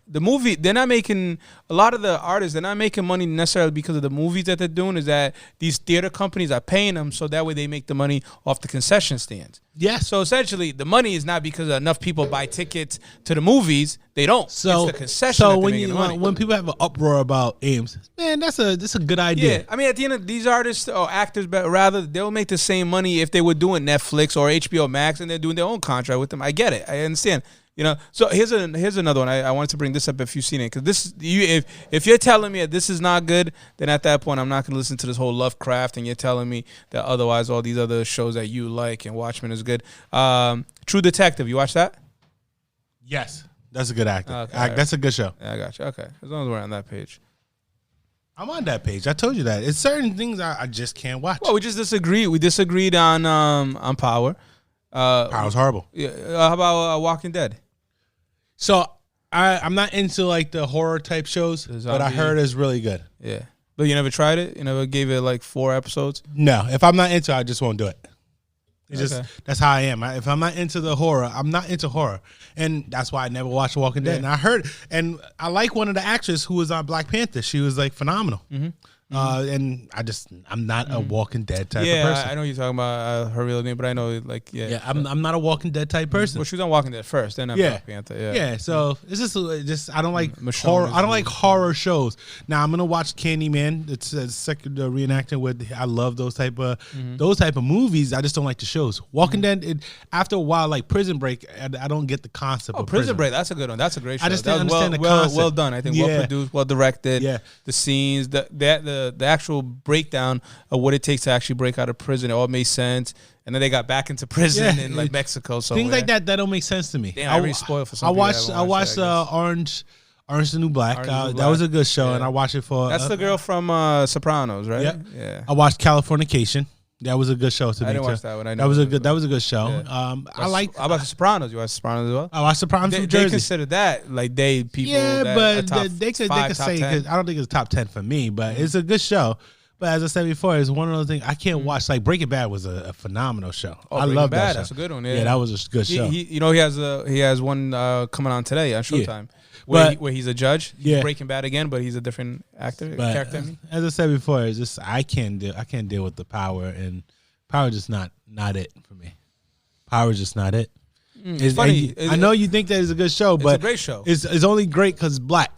the movie, they're not making a lot of the artists. They're not making money necessarily because of the movies that they're doing. Is that these theater companies are paying them so that way they make the money off the concession stands. Yes. So essentially, the money is not because enough people buy tickets to the movies. They don't. So it's the concession. So that they're when making the money. when people have an uproar about Ames, man, that's a good idea. Yeah, I mean, at the end of these artists or actors, but rather they'll make the same money if they were doing Netflix or HBO Max and they're doing their own contract with them. I get it. I understand. So here's another one. I wanted to bring this up if you've seen it, because if you're telling me that this is not good, then at that point I'm not going to listen to this whole Lovecraft, and you're telling me that otherwise all these other shows that you like and Watchmen is good. True Detective, you watch that? Yes, that's a good actor. Okay. That's a good show. Yeah, I got you. Okay, as long as we're on that page. I'm on that page. I told you that. It's certain things I just can't watch. Well, we just disagreed. We disagreed on Power. Power's horrible. Yeah, how about Walking Dead? So I'm not into like the horror type shows, but I heard it's really good. Yeah, but you never tried it. You never gave it like 4 episodes. No, if I'm not into it, I just won't do it. It's Okay. just that's how I am. If I'm not into the horror, I'm not into horror, and that's why I never watched Walking Dead. And I heard, and I like one of the actors who was on Black Panther. She was like phenomenal. And I'm not a Walking Dead type of person. I know you're talking about her real name, but I know I'm not a Walking Dead type person. Well, she was on Walking Dead first, then on Black Panther. Yeah. So it's just I don't like Michonne horror. is I don't like horror shows. Now I'm gonna watch Candyman. It's a second reenacting with. I love those type of movies. I just don't like the shows. Walking Dead. After a while, like Prison Break, I don't get the concept. of Prison Break. That's a good one. That's a great show. I just didn't understand the concept. Well done. I think well produced, well directed. Yeah. The scenes, the actual breakdown of what it takes to actually break out of prison. It all made sense. And then they got back into prison in like Mexico. So things like that don't make sense to me. Damn, I really spoiled for some I people. watched Orange is the New Black. That was a good show, and I watched it for. That's the girl from Sopranos, right? Yeah. I watched Californication. That was a good show to me. I didn't too. watch that one. That was a good show. Yeah. I like. How about the Sopranos? You watch Sopranos as well? I watched Sopranos from They Jersey. consider that like people. Yeah, that but are top they could 5, say, top 10. because I don't think it's top 10 for me, but it's a good show. But as I said before, it's one of those things I can't watch. Like Breaking Bad was a phenomenal show. I love that show. That's a good one. Yeah, Yeah, that was a good show. He has one coming on today on Showtime. Where he's a judge. He's Breaking Bad again, but he's a different character. I mean. As I said before, it's just I can't deal with the Power, and Power just not it for me. Power just not it. It's funny. I know you think that it's a good show, but it's a great show. It's only great because it's black.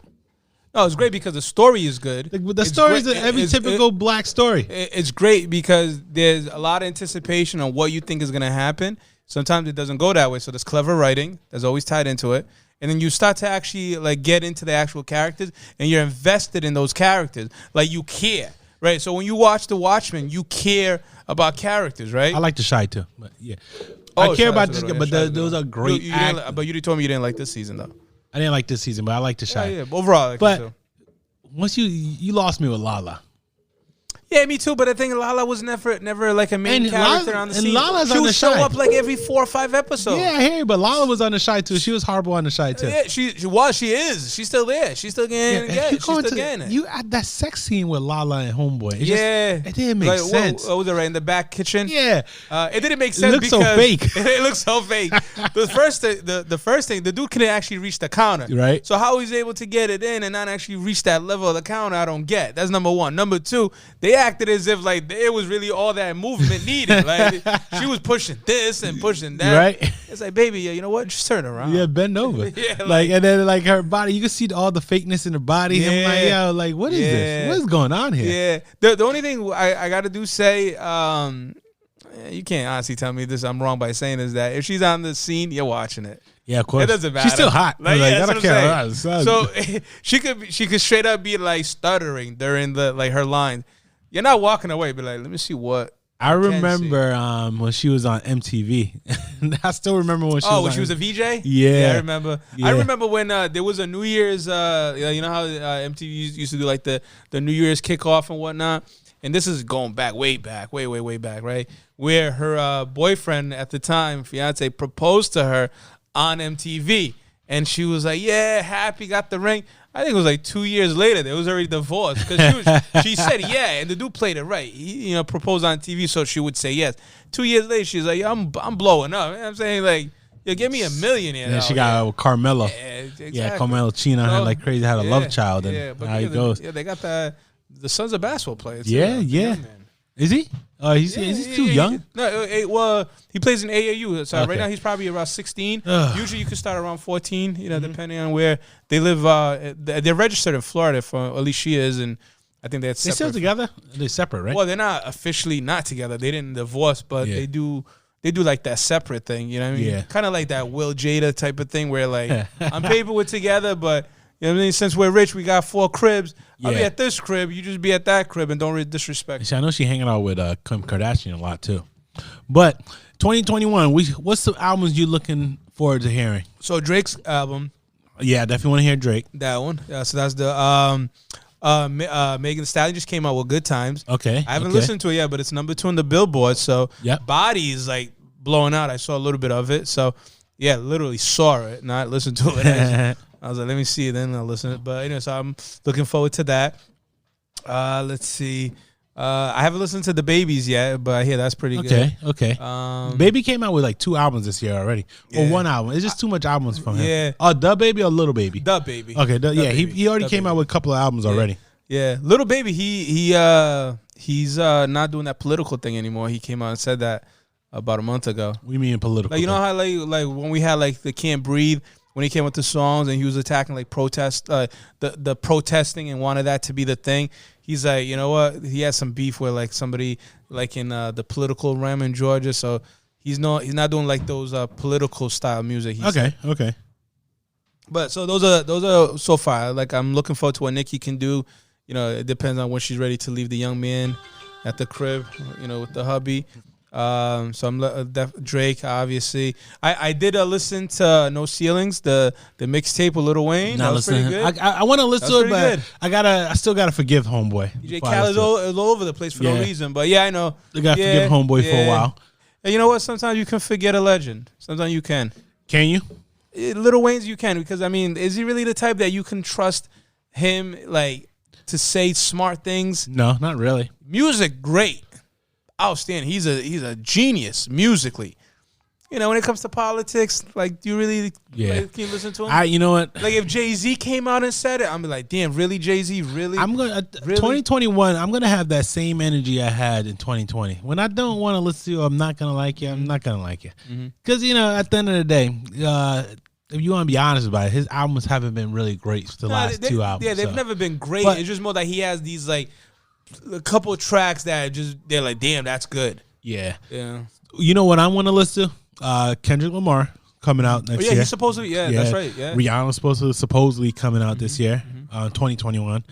No, it's great because the story is good. The story is every typical black story. It's great because there's a lot of anticipation on what you think is going to happen. Sometimes it doesn't go that way. So there's clever writing that's always tied into it. And then you start to actually like get into the actual characters, and you're invested in those characters. Like you care, right? So when you watch The Watchmen, you care about characters, right? I like The Chi too, but yeah. I care about this, but those are great. But you told me you didn't like this season though. I didn't like this season, but I like The Chi. Yeah, overall. I but once you lost me with Lala. Yeah, me too. But I think Lala was never like a main character on the scene. Lala's she on would the show Chi. up like every 4 or 5 episodes. Yeah, I hear you, but Lala was on The Chi too. She was horrible on The Chi too. Yeah, she is. She's still there. She's still getting it. She's still getting it. You had that sex scene with Lala and Homeboy. It didn't make like, sense. What was it, right in the back kitchen? Yeah. It didn't make sense because so fake. It looks so fake. The first thing, the dude couldn't actually reach the counter. Right. So how he's able to get it in and not actually reach that level of the counter, I don't get. That's number one. Number two, they acted as if like it was really all that movement needed. Like she was pushing this and pushing that. Right. It's like, baby, you know what? Just turn around. Yeah, bend over. Yeah, like and then like her body, you can see all the fakeness in her body. Yeah. I'm like, yo, like what is this? What is going on here? Yeah. The only thing I got to say, you can't honestly tell me this. I'm wrong by saying is that if she's on the scene, you're watching it. Yeah, of course. It doesn't matter. She's still hot. Like, I that's don't what care. I'm saying. So she could straight up be like stuttering during the like her line. You're not walking away, but like, let me see what. I remember when she was on MTV. I still remember when she was she was a VJ? Yeah. I remember. Yeah. I remember when there was a New Year's, you know how MTV used to do like the New Year's kickoff and whatnot? And this is going back, way back, way back, right? Where her boyfriend at the time, fiance, proposed to her on MTV. And she was like, yeah, happy, got the ring. I think it was like 2 years later. They was already divorced because she said yeah, and the dude played it right. He proposed on TV, so she would say yes. 2 years later, she's like, I'm blowing up. You know what I'm saying, like, give me $1 million. And she got Carmelo. Yeah, exactly. Yeah, Carmelo cheating on her like crazy. Had a love child, and but how he goes. Yeah, they got the sons of babasketball players. Yeah. Is he? Is he too young? No, well, he plays in AAU. So Okay. right now he's probably around 16. Ugh. Usually you can start around 14, depending on where they live. They're registered in Florida, at least she is, and I think that's They still together? They're separate, right? Well, they're not officially not together. They didn't divorce, but they do they do like that separate thing. You know what I mean? Yeah. Kind of like that Will Jada type of thing where like on paper we're together, but you know what I mean? Since we're rich, we got 4 cribs. I'll be Yeah. at this crib. You just be at that crib and don't disrespect. I know she hanging out with Kim Kardashian a lot too. But 2021, what's the albums you looking forward to hearing? So Drake's album, Yeah, I definitely want to hear Drake. that one. Yeah, so that's the Megan Thee Stallion just came out with Good Times. Okay. I haven't okay. listened to it yet, but it's number 2 on the Billboard. So Yep. Body is like blowing out. I saw a little bit of it. So yeah, literally saw it, not listened to it. I was like, let me see it, then I'll listen to it. But anyway, so I'm looking forward to that. Let's see. I haven't listened to The Babies yet, but I hear that's pretty good. Okay. Baby came out with like 2 albums this year already, or Yeah. 1 album. It's just too much albums from him. Yeah. Oh, The Baby or Little Baby? The Baby. Okay, yeah, Baby. he already The came Baby. out with a couple of albums already. Yeah, Little Baby, he's not doing that political thing anymore. He came out and said that about a month ago. We mean political. Like, you know how like when we had like the Can't Breathe, when he came with the songs and he was attacking like the protesting and wanted that to be the thing. He's like, you know what? He had some beef with like somebody like in the political realm in Georgia, so he's not doing like those political style music. Okay. But so those are so far. Like, I'm looking forward to what Nicki can do. You know, it depends on when she's ready to leave the young man at the crib, you know, with the hubby. So I'm Drake, obviously. I did listen to No Ceilings, the mixtape with Lil Wayne. That was pretty good. I want to listen to it, That's but pretty I still gotta forgive Homeboy. DJ before I Khaled's listen to it. all over the place for no Yeah. reason. But yeah, I know. I gotta forgive Homeboy for a while. And you know what? Sometimes you can forget a legend. Sometimes you can. Can you? Lil Wayne's you can, because I mean, is he really the type that you can trust him like to say smart things? No, not really. Music, great, outstanding. He's a genius musically. You know, when it comes to politics, like, do you really like, can you listen to him? You know what? Like, if Jay-Z came out and said it, I'm be like, damn, really, Jay-Z, really? I'm gonna 2021. I'm gonna have that same energy I had in 2020. When I don't want to listen to you, I'm not gonna like you. I'm not gonna like you, because you know, at the end of the day, if you want to be honest about it, his albums haven't been really great for the last 2 albums. Yeah, they've so. never been great. But- It's just more that he has these like a couple of tracks that they're like, damn, that's good. Yeah. Yeah. You know what I want to listen to? Kendrick Lamar coming out next Oh, yeah, year. he's supposed to. Yeah, that's right. Yeah. Rihanna's supposedly coming out this year, 2021.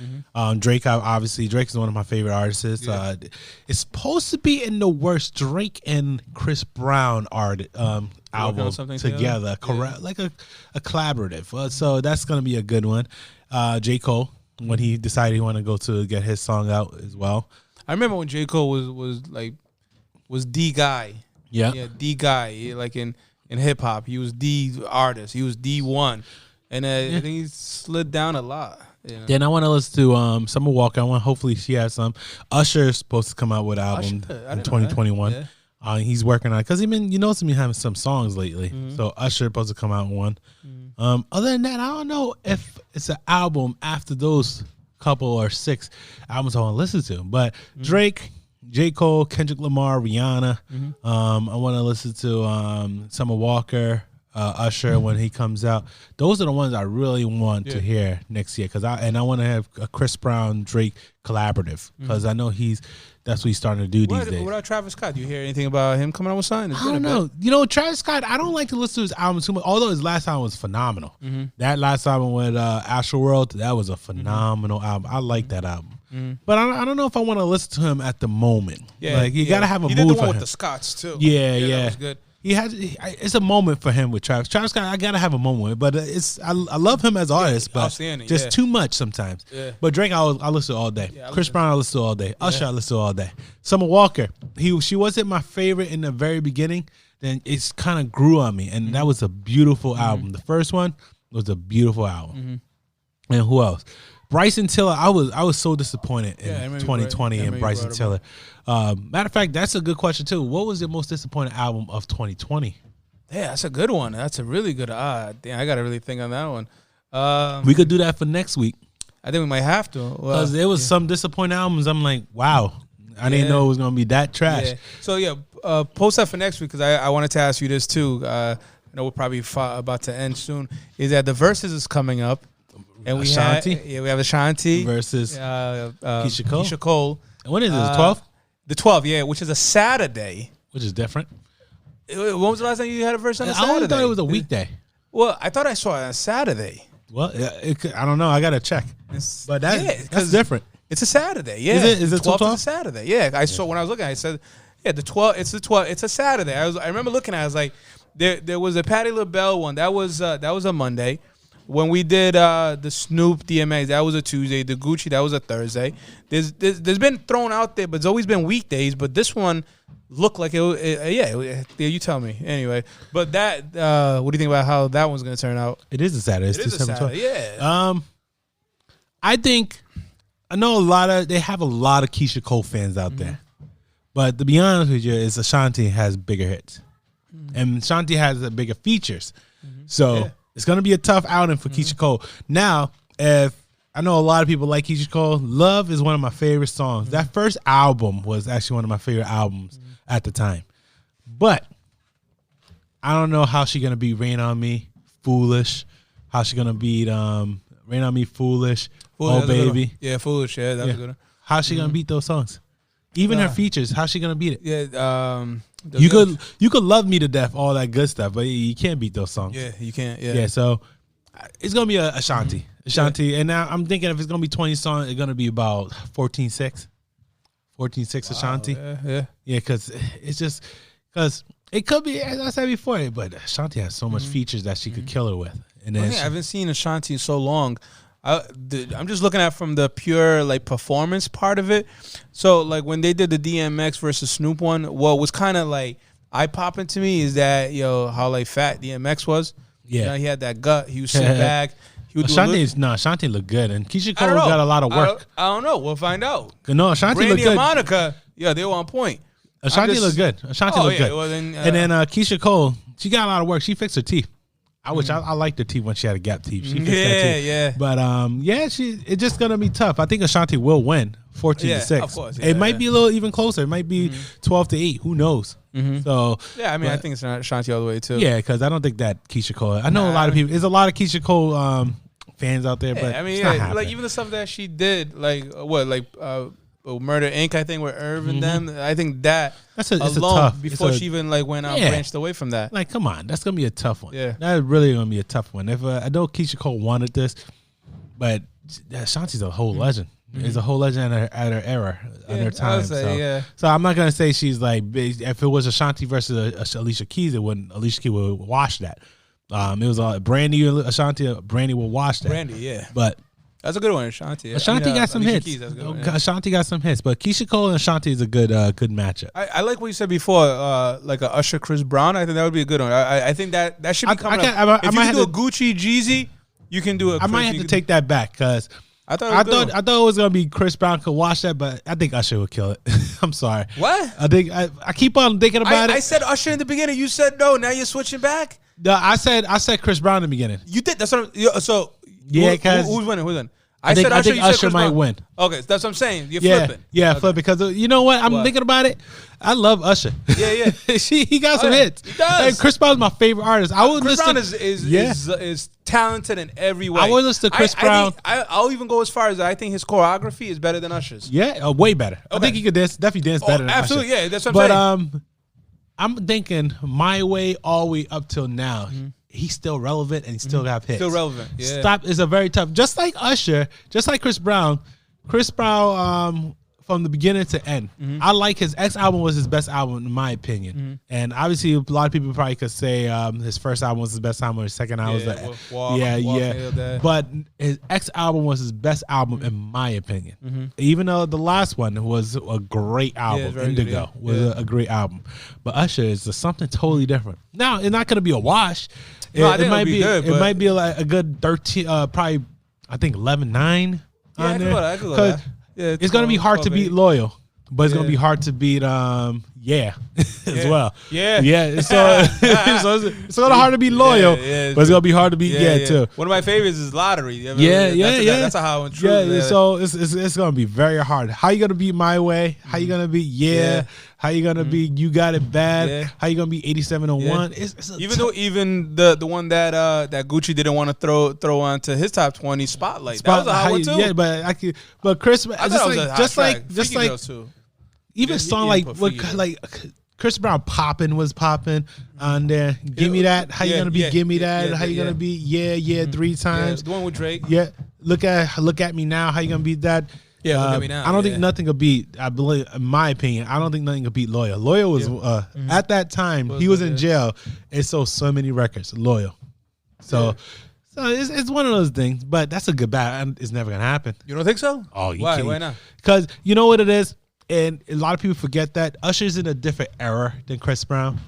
Drake, obviously, Drake is one of my favorite artists. Yeah. It's supposed to be in the works. Drake and Chris Brown album something together, correct? Like a collaborative. So that's gonna be a good one. J. Cole, when he decided he wanted to go to get his song out as well. I remember when J. Cole was the guy. Yeah. Yeah, the guy. Yeah, like in hip hop, he was the artist. He was the one, and I think he slid down a lot. Yeah. Then I want to listen to Summer Walker. Hopefully she has some. Usher is supposed to come out with an album Usher? I in didn't know that. 2021. Yeah. He's working on it because you notice him having some songs lately. So Usher supposed to come out with one. Other than that, I don't know if it's an album after those couple or 6 albums I want to listen to. But Drake, J. Cole, Kendrick Lamar, Rihanna. I want to listen to Summer Walker, Usher when he comes out. Those are the ones I really want to hear next year, I want to have a Chris Brown Drake collaborative, because I know that's what he's starting to do these days. What about Travis Scott? Do you hear anything about him coming out with something? I don't know. You know, Travis Scott, I don't like to listen to his album too much, although his last album was phenomenal. That last album with Astroworld, that was a phenomenal album. I like that album. But I don't know if I want to listen to him at the moment. Yeah, like, you got to have a he mood did the for one him. with the Scots too. Yeah. That was good. It's a moment for him with Travis. Travis Scott, I gotta have a moment with, but I love him as an artist, but outstanding, just too much sometimes. Yeah. But Drake, I listen to all day. Yeah, Chris Brown, I listen to all day. Usher, I listen to all day. Summer Walker, she wasn't my favorite in the very beginning. Then it's kind of grew on me, and that was a beautiful album. The first one was a beautiful album. And who else? Bryson Tiller, I was so disappointed in 2020 in Bryson Tiller. Matter of fact, that's a good question too. What was your most disappointing album of 2020? Yeah, that's a good one. That's a really good. Damn, I got to really think on that one. We could do that for next week, I think we might have to. because there was some disappointing albums. I'm like, wow, I didn't know it was gonna be that trash. Yeah. So yeah, post that for next week, because I wanted to ask you this too. I know we're probably about to end soon. Is that the Versus is coming up, and we Ashanti? we have Ashanti Versus Keisha Cole. And when is it? The 12th, The 12th, yeah, which is a Saturday. which is different. When was the last time you had a verse on a I Saturday? always thought it was a weekday. Well, I thought I saw it on Saturday. Well, I don't know. I gotta check. But that's different. It's a Saturday. Yeah, Is it 12th 12? is a Saturday. Yeah, I saw when I was looking. I said, yeah, the 12th. It's the 12th. It's a Saturday. I remember looking at it. I was like, there was a Patti LaBelle one. That was a Monday. When we did the Snoop DMX, that was a Tuesday. The Gucci, that was a Thursday. There's been thrown out there, but it's always been weekdays. But this one looked like yeah, you tell me. Anyway, but that, what do you think about how that one's going to turn out? It is a Saturday. It's It is a December 12th. Saturday, yeah. I know they have a lot of Keisha Cole fans out there. But to be honest with you, it's Ashanti has bigger hits. And Ashanti has bigger features. So it's going to be a tough outing for Keisha Cole. Now, if I know a lot of people like Keisha Cole, Love is one of my favorite songs. That first album was actually one of my favorite albums at the time. But I don't know how she's going to beat Rain on Me, Foolish, how she's going to beat Rain on Me, Foolish, Oh Baby. Yeah, Foolish. Yeah, that's a good one. How's she going to beat those songs? Even her features, how's she going to beat it? Yeah, You could love me to death, all that good stuff, but you can't beat those songs. Yeah, you can't. Yeah. Yeah, so it's gonna be a Ashanti, and now I'm thinking if it's gonna be 20 songs, it's gonna be about 14-6, 14-6 Ashanti. Yeah. Because it's just because it could be, as I said before, but Ashanti has so much features that she could kill her with, and then I haven't seen Ashanti in so long. I'm just looking at from the pure like performance part of it. So like when they did the DMX versus Snoop one, what was kind of like eye popping to me is that how like fat DMX was. Yeah, he had that gut. He was sitting back. He would Ashanti looked good, and Keisha Cole got a lot of work. I don't know. We'll find out. No, Ashanti looked Brandy good. and Monica, they were on point. Ashanti looked good. Ashanti looked good. Well, then, and then Keisha Cole, she got a lot of work. She fixed her teeth. I wish I liked her teeth when she had a gap teeth. She fixed that teeth. Yeah. But it's just gonna be tough. I think Ashanti will win 14-6. Of course. It might be a little even closer. It might be 12-8. Who knows? So yeah, I think it's not Ashanti all the way too. Yeah, because I don't think that Keisha Cole. I know a lot of people. There's a lot of Keisha Cole fans out there, but it's not happening. like even the stuff that she did, like Murder Inc. I think with Irv and them. I think that's a tough before she even like went out branched away from that. Like, come on, that's gonna be a tough one. Yeah, that's really gonna be a tough one. If I know Keisha Cole wanted this, but Ashanti's a whole legend. Is a whole legend at her era, at her time. So I'm not gonna say she's like. If it was Ashanti versus Alicia Keys, Alicia Keys would wash that. It was Brandy Ashanti. Brandy will wash that. Brandy, yeah. But that's a good one, Ashanti. Ashanti got some hits. Keys, Ashanti got some hits, but Keisha Cole and Ashanti is a good matchup. I like what you said before, like a Usher Chris Brown. I think that would be a good one. I think that should be coming up. If you can do a Gucci Jeezy, you can do it. I might have to take that back because I thought it was gonna be Chris Brown could watch that, but I think Usher would kill it. I'm sorry. What? I think I keep on thinking about it. I said Usher in the beginning. You said no. Now you're switching back. No, I said Chris Brown in the beginning. You did. That's what. So yeah, because who's winning? Who's winning? I think Usher might win. Okay, that's what I'm saying. You're flipping. Yeah, okay. Flip because you know what? I'm thinking about it. I love Usher. Yeah. He got some hits. He does. And Chris Brown's my favorite artist. Chris Brown is talented in every way. I would listen to Chris Brown. I'll even go as far as I think his choreography is better than Usher's. Yeah, way better. Okay. I think he could definitely dance better than absolutely, Usher. Yeah, that's what I'm saying. But I'm thinking My Way all the way up till now. He's still relevant and he still have hits. Still relevant. Yeah. Stop is a very tough. Just like Usher, just like Chris Brown. Chris Brown, from the beginning to end, I like his X album was his best album in my opinion. And obviously, a lot of people probably could say his first album was his best album, or his second album was But his X album was his best album in my opinion. Even though the last one was a great album, Indigo was a great album. But Usher is something totally different. Now it's not going to be a wash. It might be good. It might be like a good 13, probably I think 11-9 on there. I could go that. Yeah, it's gonna be hard to beat Loyal, but it's gonna be hard to beat as well. Yeah. So it's gonna hard to beat Loyal, but it's gonna be hard to beat too. One of my favorites is Lottery. That's a high one. So it's gonna be very hard. How you gonna beat My Way? How you gonna beat How you gonna be You Got It Bad? How you gonna be 8701? Even the one that Gucci didn't want to throw onto his top 20 Spotlight. That was a high one too. Yeah, but Chris, just like even song like Chris Brown popping was popping on there. Give me that. How you gonna be? Give me that. How you gonna be? Yeah, 3 times. The one with Drake. Yeah. Look at me now. How you gonna beat that? Yeah, look at me now. I don't think nothing could beat. I believe, in my opinion, I don't think nothing could beat Loyal. Loyal was at that time he was in jail. It sold so many records. Loyal. So it's one of those things. But that's a good battle. It's never gonna happen. You don't think so? Oh, you why? kidding? Why not? Because you know what it is, and a lot of people forget that Usher's in a different era than Chris Brown.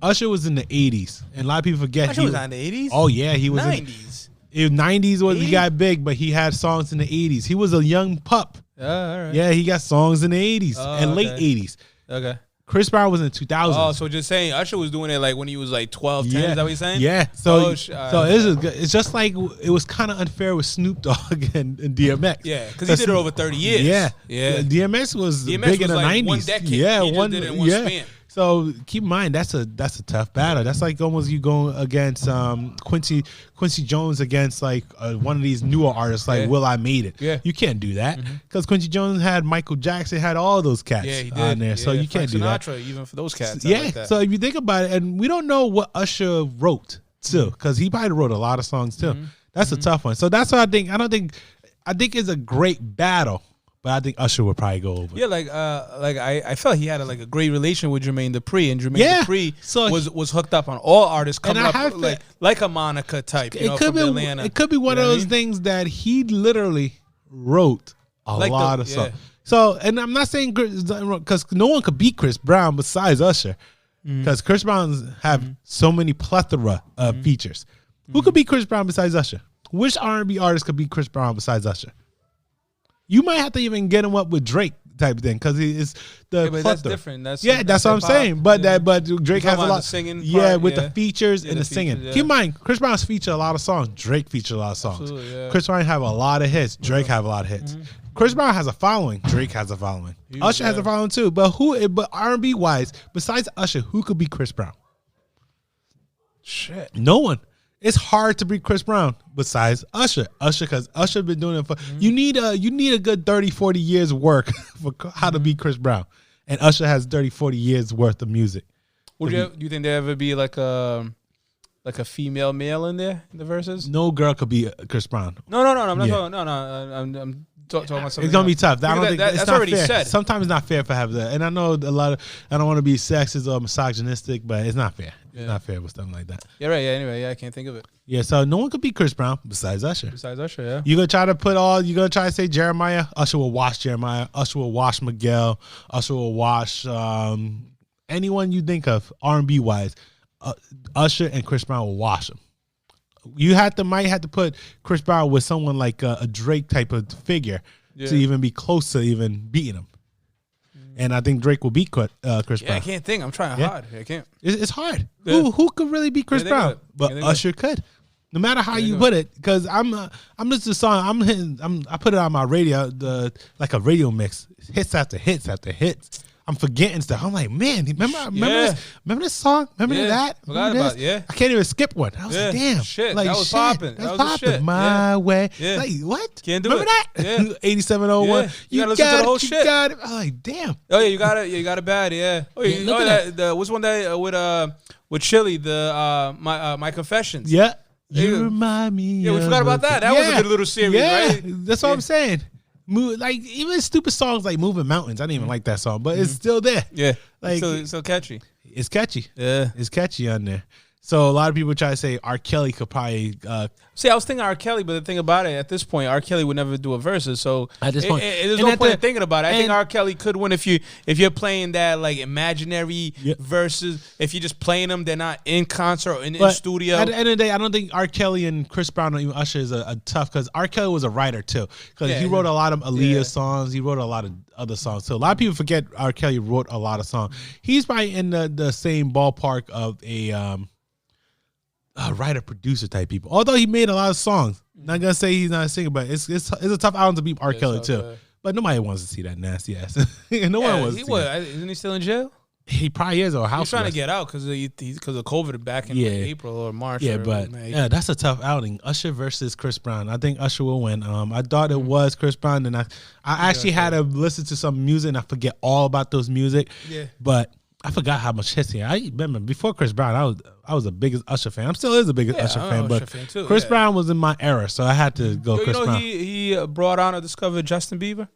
Usher was in the 80s, and a lot of people forget Usher was in the 80s. Oh yeah, he was 90s. In 90s was he got big, but he had songs in the 80s. He was a young pup. All right. Yeah, he got songs in the 80s and late 80s. Okay. Chris Brown was in 2000s. Oh, so just saying Usher was doing it like when he was like 12, 10. Is that what you're saying? Yeah. So it's just like it was kind of unfair with Snoop Dogg and DMX. Yeah, because he did it over 30 years. Yeah. Yeah. DMX was big in the like 90s. One decade. Yeah, he just did it in one span. So keep in mind that's a tough battle. That's like almost you going against Quincy Jones against like one of these newer artists like Will I Made It. Yeah, you can't do that because Quincy Jones had Michael Jackson, had all those cats on there. So you can't do that. Even for those cats. Yeah. Like that. So if you think about it, and we don't know what Usher wrote too, because he probably wrote a lot of songs too. That's a tough one. So that's what I think. I think it's a great battle. But I think Usher would probably go over. Yeah, I felt he had a great relation with Jermaine Dupri, and Jermaine Dupri was hooked up on all artists coming up like a Monica type. It could be Atlanta. It could be one of those things that he literally wrote a lot of songs. So, and I'm not saying because no one could beat Chris Brown besides Usher, because Chris Brown have so many plethora of features. Who could beat Chris Brown besides Usher? Which R&B artist could beat Chris Brown besides Usher? You might have to even get him up with Drake type of thing because it's the. But that's different. That's what I'm saying. But Drake has a lot. Singing with the features and the singing. Keep in mind, Chris Brown's featured a lot of songs. Drake featured a lot of songs. Chris Brown have a lot of hits. Drake have a lot of hits. Chris Brown has a following. Drake has a following. Usher has a following too. But But R&B wise, besides Usher, who could beat Chris Brown? Shit. No one. It's hard to beat Chris Brown besides Usher. Because Usher been doing it for you need a good 30, 40 years work for how to beat Chris Brown. And Usher has 30, 40 years worth of music. Do you think there ever be like a female male in there in the verses? No girl could beat Chris Brown. No. I'm not talking. No. I'm talking about something. It's gonna be tough. I don't think that's it's not already fair. said. Sometimes it's not fair for have that. And I know a lot of. I don't want to be sexist or misogynistic, but it's not fair. It's not fair with something like that. Yeah, right. Yeah, anyway, I can't think of it. Yeah, so no one could beat Chris Brown besides Usher. Yeah. You're gonna try to say Jeremiah? Usher will wash Jeremiah. Usher will wash Miguel. Usher will wash anyone you think of R&B wise. Usher and Chris Brown will wash them. You might have to put Chris Brown with someone like a Drake type of figure to even be close to even beating him. And I think Drake will beat Chris Brown. I can't think. I'm trying hard. I can't. It's hard. Yeah. Who could really beat Chris Brown? But Usher could. No matter how you put it, because I'm just a song. I put it on my radio, like a radio mix, hits after hits after hits. I'm forgetting stuff. I'm like, man, remember this song? Remember that? Forgot about it. I can't even skip one. I was like, damn, shit, like that was popping. That's popping my way. Yeah. Like what? Can't do remember it. that? Yeah. 8701. Yeah. You gotta listen to the whole shit. Got it. I'm like, damn. Oh yeah, you got it. You got it bad. Yeah. Oh, yeah. What's one day with Chili? My Confessions. Yeah. You remind me. Yeah, we forgot about that. That was a good little series, right? That's what I'm saying. Like even stupid songs like "Moving Mountains," I didn't even like that song, but it's still there. Yeah, like it's so catchy. It's catchy. Yeah, it's catchy on there. So a lot of people try to say R. Kelly could probably. See, I was thinking R. Kelly, but the thing about it, at this point, R. Kelly would never do a versus. So at this point, there's no point in thinking about it. I think R. Kelly could win if you're playing that like imaginary versus. If you're just playing them, they're not in concert or in studio. At the end of the day, I don't think R. Kelly and Chris Brown or even Usher is a tough, because R. Kelly was a writer too, because he wrote a lot of Aaliyah songs. He wrote a lot of other songs too. A lot of people forget R. Kelly wrote a lot of songs. He's probably in the same ballpark of a writer producer type people. Although he made a lot of songs, not gonna say he's not a singer, but it's a tough album to beat R. Kelly too. But nobody wants to see that nasty ass. No one wants to see that. Isn't he still in jail? He probably is, or house. He's trying to get out because of COVID back in April or March. Yeah, but that's a tough outing. Usher versus Chris Brown. I think Usher will win. I thought it was Chris Brown, and I actually had to listen to some music, and I forget all about those music. Yeah, but I forgot how much history. I remember before Chris Brown, I was the biggest Usher fan. I'm still is the biggest Usher fan, but Usher fan too, Chris Brown was in my era, so I had to go Chris Brown. He brought on or discovered Justin Bieber.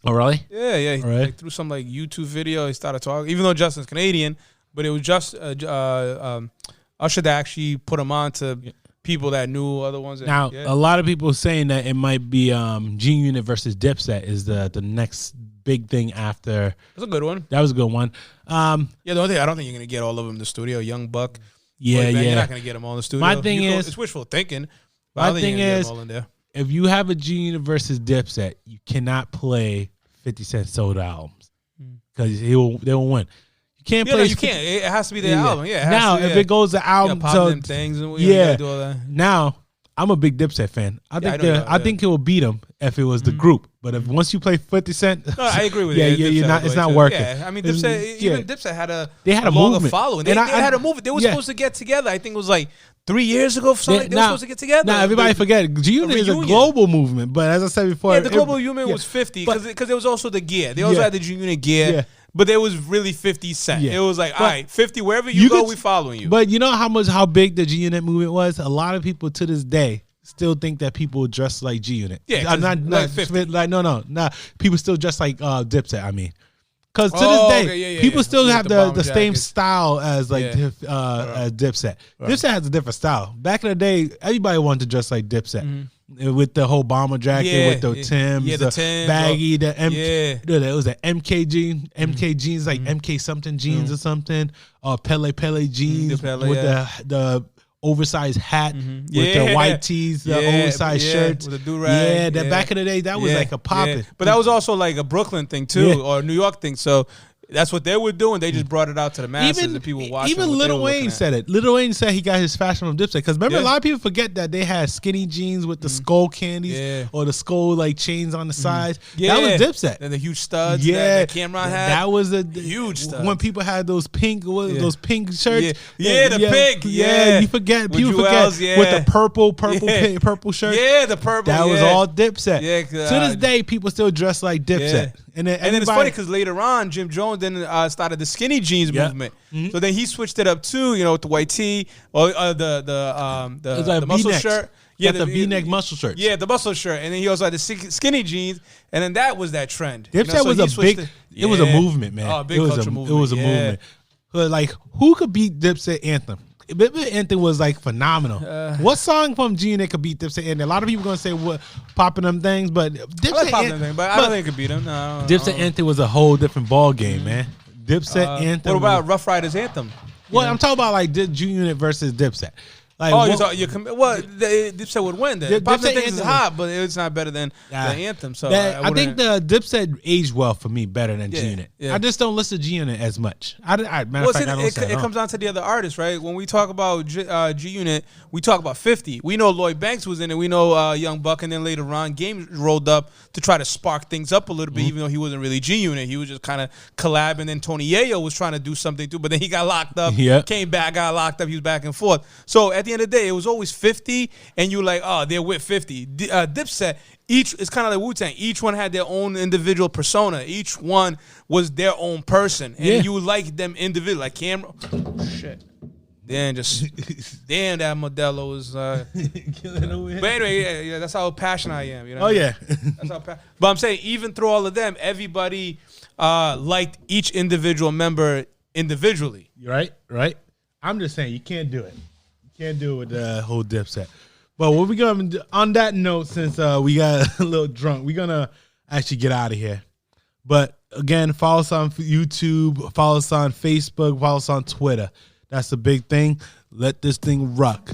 Oh, really? Yeah. He, Right. like, through some like YouTube video, he started talking. Even though Justin's Canadian, but it was just Usher that actually put him on to people that knew other ones. Now, a lot of people saying that it might be G-Unit versus Dipset is the next big thing after. That's a good one. That was a good one. The only thing, I don't think you're gonna get all of them in the studio. Young Buck. Yeah. You're not gonna get them all in the studio. My thing is, it's wishful thinking. But I my don't think thing you're gonna get is, them all in there. if you have a G-Unit versus Dipset, you cannot play 50 Cent sold albums because they will win. You can't play. You can't. It has to be their album. Yeah. Now, if it goes to album, so them things and do all that. Now, I'm a big Dipset fan. I think it will beat them if it was the group. But if once you play 50 Cent, no, I agree with you. you. You're not. It's not working. Yeah, I mean, Dipset. Even Dipset had a longer movement. following. They had a movement. They were supposed to get together. I think it was like 3 years ago. They were supposed to get together. Now everybody forget G-Unit is a global movement. But as I said before, the global movement was 50 because there was also the gear. They also had the G-Unit gear. Yeah. But there was really 50 Cent. Yeah. It was like, all right, 50, wherever you go, we following you. But you know how big the G-Unit movement was? A lot of people to this day still think that people dress like G-Unit. Yeah, I'm not like 50. Like no. People still dress like Dipset. I mean, because to this day, people still have the same style as like as Dipset. Right. Dipset has a different style. Back in the day, everybody wanted to dress like Dipset. With the whole bomber jacket, with the Timbs, the Timbs, baggy, it was the MK jeans, like MK something jeans or something, Pele jeans with the oversized hat with the white tees, the oversized shirts. With the do-rag. Back in the day, that was like a poppin'. But that was also like a Brooklyn thing too, or a New York thing. So that's what they were doing. They just brought it out to the masses and people watching. Even Lil Wayne said it. Lil Wayne said he got his fashion from Dipset. Because remember, a lot of people forget that they had skinny jeans with the skull candies or the skull like chains on the sides. That was Dipset. And the huge studs that Cameron had. That was a huge studs. When people had those pink shirts. The pink. Yeah, you forget. People forget with the purple shirt. Yeah, the purple. That was all Dipset. Yeah, to this day, people still dress like Dipset. And then it's funny because later on, Jim Jones then started the skinny jeans movement. So then he switched it up too, with the white tee or the muscle shirt. Yeah, the V-neck muscle shirt. Yeah, the muscle shirt, and then he also had the skinny jeans, and then that was that trend. Dipset was a big. It was a movement, man. Oh, big culture movement. It was a movement. But like, who could beat Dipset Anthem? Anthem was like phenomenal. What song from G-Unit could beat Dipset Anthem? A lot of people gonna say what popping them things, but Dipset Anthem, but I don't think it could beat them. No, Dipset Anthem was a whole different ball game, man. Dipset Anthem. What about Rough Riders Anthem? Well, I'm talking about like G-Unit versus Dipset. Like, Dipset would win then. Poppin' Things is hot, but it's not better than the Anthem. So I think the Dipset aged well for me better than G-Unit. Yeah. I just don't listen to G-Unit as much. It comes down to the other artists, right? When we talk about G-Unit, we talk about 50. We know Lloyd Banks was in it. We know Young Buck, and then later on, Game rolled up to try to spark things up a little bit, even though he wasn't really G-Unit. He was just kind of collabing. And then Tony Yayo was trying to do something too, but then he got locked up, came back, got locked up. He was back and forth. So at the end of the day, it was always 50, and you were like, oh, they're with 50. Dipset, it's kind of like Wu-Tang. Each one had their own individual persona. Each one was their own person, and you like them individually. Like Cameron, shit. Then damn, that Modelo was. But anyway, that's how passionate I am. Oh yeah. That's how. But I'm saying, even through all of them, everybody liked each individual member individually. Right. I'm just saying you can't do it. Can't do it with the whole Dipset. But what we gonna on that note, since we got a little drunk, we're gonna actually get out of here. But again, follow us on YouTube, follow us on Facebook, follow us on Twitter. That's the big thing. Let this thing rock.